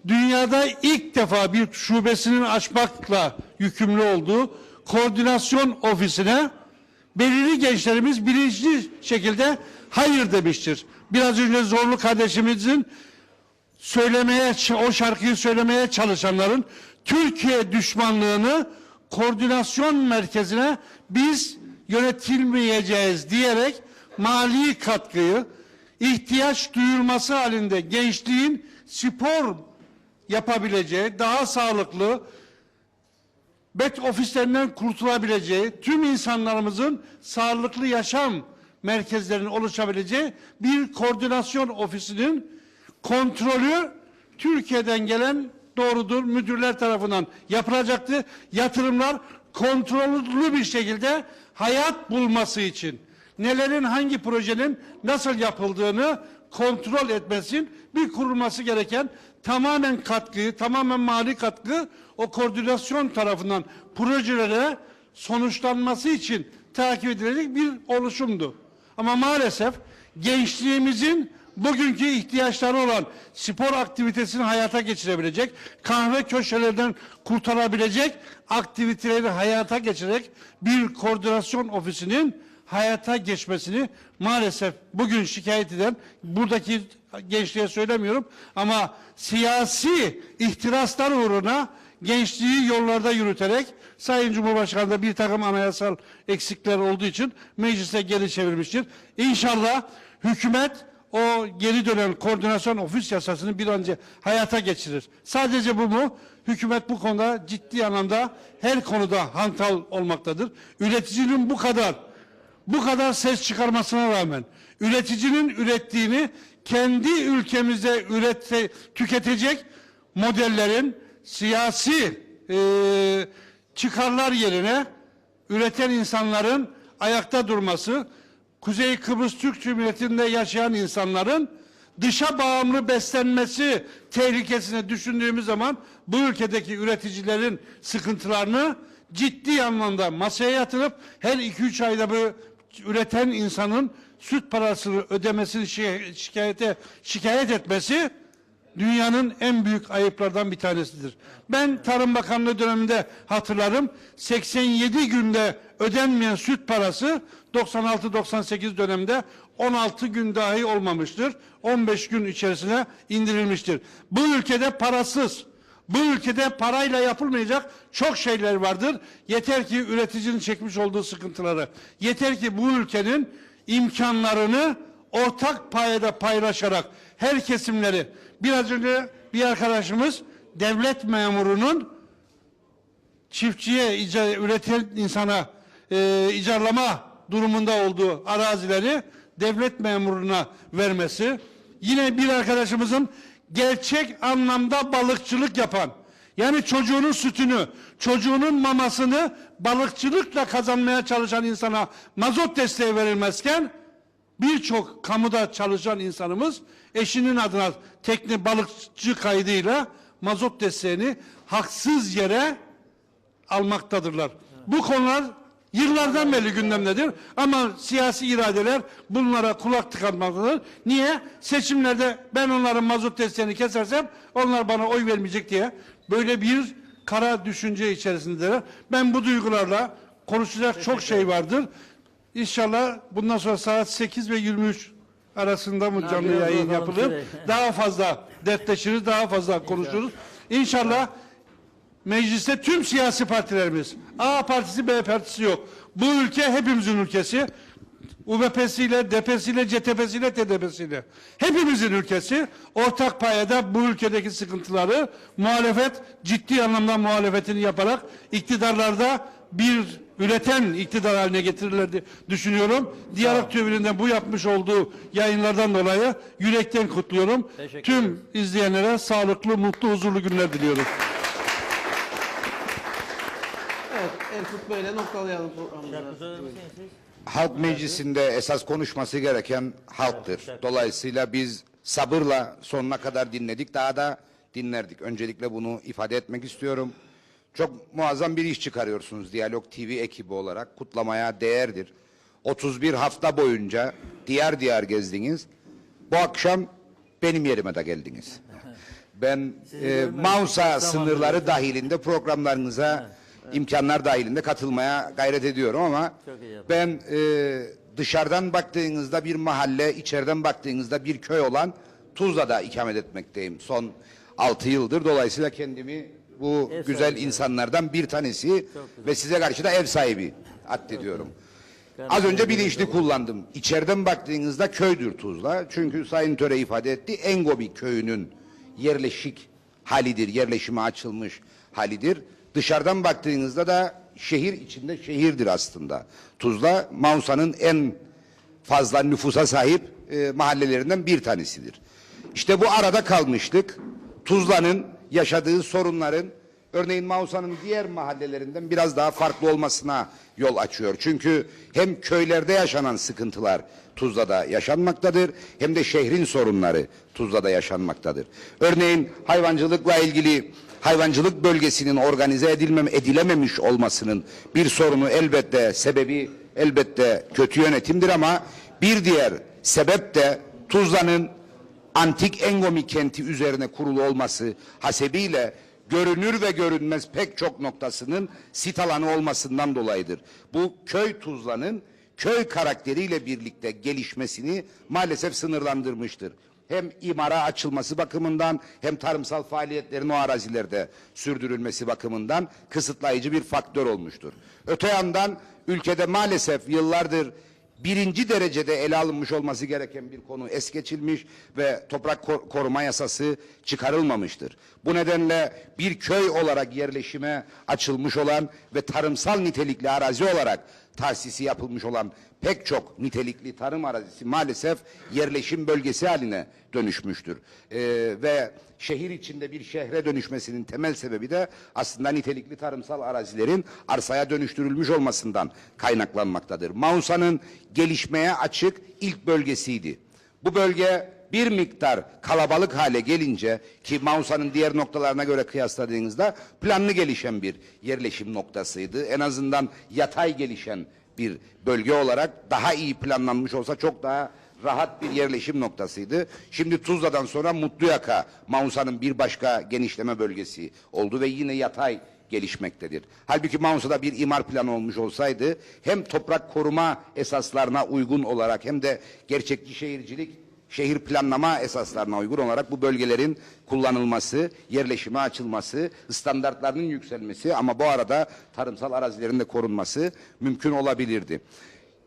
dünyada ilk defa bir şubesinin açmakla yükümlü olduğu koordinasyon ofisine belirli gençlerimiz bilinçli şekilde hayır demiştir. Biraz önce Zorlu kardeşimizin o şarkıyı söylemeye çalışanların Türkiye düşmanlığını koordinasyon merkezine biz yönetilmeyeceğiz diyerek mali katkıyı ihtiyaç duyulması halinde gençliğin spor yapabileceği, daha sağlıklı bet ofislerinden kurtulabileceği, tüm insanlarımızın sağlıklı yaşam merkezlerinin oluşabileceği bir koordinasyon ofisinin kontrolü Türkiye'den gelen doğrudur müdürler tarafından yapılacaktı. Yatırımlar kontrollü bir şekilde hayat bulması için nelerin hangi projenin nasıl yapıldığını kontrol etmesin bir kurulması gereken tamamen katkı, tamamen mali katkı o koordinasyon tarafından projelere sonuçlanması için takip edilecek bir oluşumdu. Ama maalesef gençliğimizin bugünkü ihtiyaçları olan spor aktivitesini hayata geçirebilecek, kahve köşelerden kurtarabilecek aktiviteleri hayata geçirerek bir koordinasyon ofisinin hayata geçmesini maalesef bugün şikayet eden, buradaki gençliğe söylemiyorum ama siyasi ihtiraslar uğruna gençliği yollarda yürüterek Sayın Cumhurbaşkanı da bir takım anayasal eksikler olduğu için meclise geri çevirmiştir. İnşallah hükümet o geri dönen koordinasyon ofis yasasını bir an önce hayata geçirir. Sadece bu mu? Hükümet bu konuda ciddi anlamda her konuda hantal olmaktadır. Üreticinin bu kadar ses çıkarmasına rağmen üreticinin ürettiğini kendi ülkemizde tüketecek modellerin siyasi çıkarlar yerine üreten insanların ayakta durması, Kuzey Kıbrıs Türk Cumhuriyeti'nde yaşayan insanların dışa bağımlı beslenmesi tehlikesini düşündüğümüz zaman bu ülkedeki üreticilerin sıkıntılarını ciddi anlamda masaya yatırıp her 2-3 ayda bu üreten insanın süt parasını ödemesini şikayet etmesi dünyanın en büyük ayıplardan bir tanesidir. Ben Tarım Bakanlığı döneminde hatırlarım, 87 günde ödenmeyen süt parası 96-98 dönemde 16 gün dahi olmamıştır. 15 gün içerisine indirilmiştir. Bu ülkede parasız, bu ülkede parayla yapılmayacak çok şeyler vardır. Yeter ki üreticinin çekmiş olduğu sıkıntıları, yeter ki bu ülkenin imkanlarını ortak payda paylaşarak her kesimleri, biraz önce bir arkadaşımız devlet memurunun çiftçiye, üreten insana icarlama durumunda olduğu arazileri devlet memuruna vermesi, yine bir arkadaşımızın gerçek anlamda balıkçılık yapan, yani çocuğunun sütünü, çocuğunun mamasını balıkçılıkla kazanmaya çalışan insana mazot desteği verilmezken, birçok kamuda çalışan insanımız eşinin adına tekne balıkçı kaydıyla mazot desteğini haksız yere almaktadırlar. Bu konular yıllardan beri gündemdedir ama siyasi iradeler bunlara kulak tıkanmaktadır. Niye? Seçimlerde ben onların mazot desteğini kesersem onlar bana oy vermeyecek diye böyle bir kara düşünce içerisindeler. Ben bu duygularla konuşacak çok şey vardır. İnşallah bundan sonra saat 8 ve 23 arasında mı canlı yayın yapılır? Daha fazla dertleşiriz, daha fazla konuşuruz. İnşallah mecliste tüm siyasi partilerimiz, A partisi, B partisi yok. Bu ülke hepimizin ülkesi. UBP'siyle, DP'siyle, CTP'siyle, TDP'siyle. Hepimizin ülkesi. Ortak payda bu ülkedeki sıkıntıları muhalefet ciddi anlamda muhalefetini yaparak iktidarlarda bir üreten iktidar haline getirirlerdi düşünüyorum. Diyalog TV'nin bu yapmış olduğu yayınlardan dolayı yürekten kutluyorum. Tüm izleyenlere sağlıklı, mutlu, huzurlu günler diliyorum. Evet, Erkut Bey'le noktalayalım programımızı. Halk Meclisi'nde esas konuşması gereken halktır. Dolayısıyla biz sabırla sonuna kadar dinledik, daha da dinlerdik. Öncelikle bunu ifade etmek istiyorum. Çok muazzam bir iş çıkarıyorsunuz Diyalog TV ekibi olarak. Kutlamaya değerdir. 31 hafta boyunca diyar diyar gezdiniz. Bu akşam benim yerime de geldiniz. Ben Mausa sınırları dahilinde programlarınıza imkanlar dahilinde katılmaya gayret ediyorum ama ben dışarıdan baktığınızda bir mahalle, içeriden baktığınızda bir köy olan Tuzla'da ikamet etmekteyim son 6 yıldır. Dolayısıyla kendimi bu güzel insanlardan bir tanesi ve size karşı da ev sahibi addediyorum. Az önce bilinçli kullandım. İçeriden baktığınızda köydür Tuzla. Çünkü Sayın Töre ifade etti. Engobi köyünün yerleşik halidir, yerleşime açılmış halidir. Dışarıdan baktığınızda da şehir içinde şehirdir aslında. Tuzla, Mausa'nın en fazla nüfusa sahip mahallelerinden bir tanesidir. İşte bu arada kalmıştık. Tuzla'nın yaşadığı sorunların örneğin Mausa'nın diğer mahallelerinden biraz daha farklı olmasına yol açıyor. Çünkü hem köylerde yaşanan sıkıntılar Tuzla'da yaşanmaktadır hem de şehrin sorunları Tuzla'da yaşanmaktadır. Örneğin hayvancılıkla ilgili hayvancılık bölgesinin organize edilememiş olmasının bir sorunu elbette, sebebi elbette kötü yönetimdir ama bir diğer sebep de Tuzla'nın antik Engomi kenti üzerine kurulu olması hasebiyle görünür ve görünmez pek çok noktasının sit alanı olmasından dolayıdır. Bu köy Tuzla'nın köy karakteriyle birlikte gelişmesini maalesef sınırlandırmıştır. Hem imara açılması bakımından hem tarımsal faaliyetlerin o arazilerde sürdürülmesi bakımından kısıtlayıcı bir faktör olmuştur. Öte yandan ülkede maalesef yıllardır birinci derecede ele alınmış olması gereken bir konu es geçilmiş ve toprak koruma yasası çıkarılmamıştır. Bu nedenle bir köy olarak yerleşime açılmış olan ve tarımsal nitelikli arazi olarak tahsisi yapılmış olan pek çok nitelikli tarım arazisi maalesef yerleşim bölgesi haline dönüşmüştür. Ve şehir içinde bir şehre dönüşmesinin temel sebebi de aslında nitelikli tarımsal arazilerin arsaya dönüştürülmüş olmasından kaynaklanmaktadır. Mausa'nın gelişmeye açık ilk bölgesiydi. Bu bölge bir miktar kalabalık hale gelince ki Mausa'nın diğer noktalarına göre kıyasladığınızda planlı gelişen bir yerleşim noktasıydı. En azından yatay gelişen bir bölge olarak daha iyi planlanmış olsa çok daha rahat bir yerleşim noktasıydı. Şimdi Tuzla'dan sonra Mutluyaka, Mausa'nın bir başka genişleme bölgesi oldu ve yine yatay gelişmektedir. Halbuki Mausa'da bir imar planı olmuş olsaydı hem toprak koruma esaslarına uygun olarak hem de gerçekçi şehircilik, şehir planlama esaslarına uygun olarak bu bölgelerin kullanılması, yerleşime açılması, standartlarının yükselmesi ama bu arada tarımsal arazilerin de korunması mümkün olabilirdi.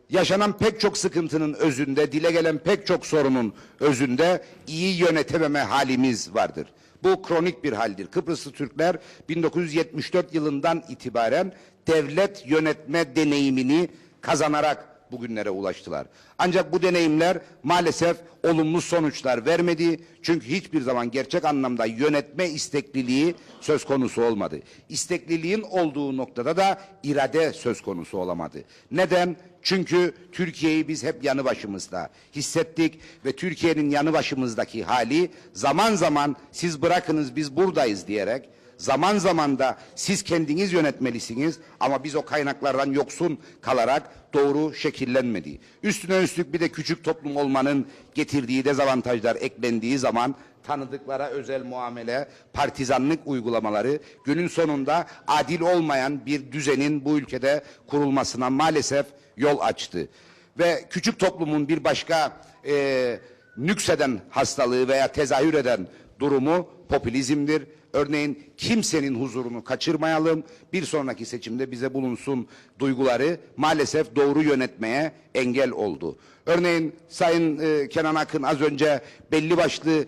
Yaşanan pek çok sıkıntının özünde, dile gelen pek çok sorunun özünde iyi yönetememe halimiz vardır. Bu kronik bir haldir. Kıbrıslı Türkler 1974 yılından itibaren devlet yönetme deneyimini kazanarak bugünlere ulaştılar. Ancak bu deneyimler maalesef olumlu sonuçlar vermedi. Çünkü hiçbir zaman gerçek anlamda yönetme istekliliği söz konusu olmadı. İstekliliğin olduğu noktada da irade söz konusu olamadı. Neden? Çünkü Türkiye'yi biz hep yanı başımızda hissettik ve Türkiye'nin yanı başımızdaki hali zaman zaman siz bırakınız biz buradayız diyerek, zaman zaman da siz kendiniz yönetmelisiniz ama biz o kaynaklardan yoksun kalarak doğru şekillenmedi. Üstüne üstlük bir de küçük toplum olmanın getirdiği dezavantajlar eklendiği zaman tanıdıklara özel muamele, partizanlık uygulamaları günün sonunda adil olmayan bir düzenin bu ülkede kurulmasına maalesef yol açtı. Ve küçük toplumun bir başka nükseden hastalığı veya tezahür eden durumu popülizmdir. Örneğin kimsenin huzurunu kaçırmayalım, bir sonraki seçimde bize bulunsun duyguları maalesef doğru yönetmeye engel oldu. Örneğin Sayın Kenan Akın az önce belli başlı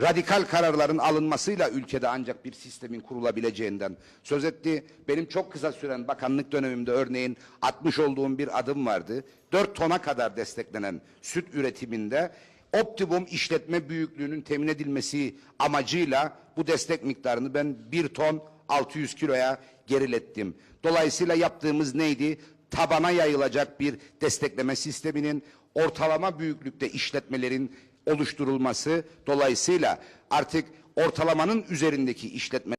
radikal kararların alınmasıyla ülkede ancak bir sistemin kurulabileceğinden söz etti. Benim çok kısa süren bakanlık dönemimde örneğin atmış olduğum bir adım vardı. 4 tona kadar desteklenen süt üretiminde optimum işletme büyüklüğünün temin edilmesi amacıyla bu destek miktarını ben 1 ton 600 kiloya gerilettim. Dolayısıyla yaptığımız neydi? Tabana yayılacak bir destekleme sisteminin ortalama büyüklükte işletmelerin oluşturulması, dolayısıyla artık ortalamanın üzerindeki işletme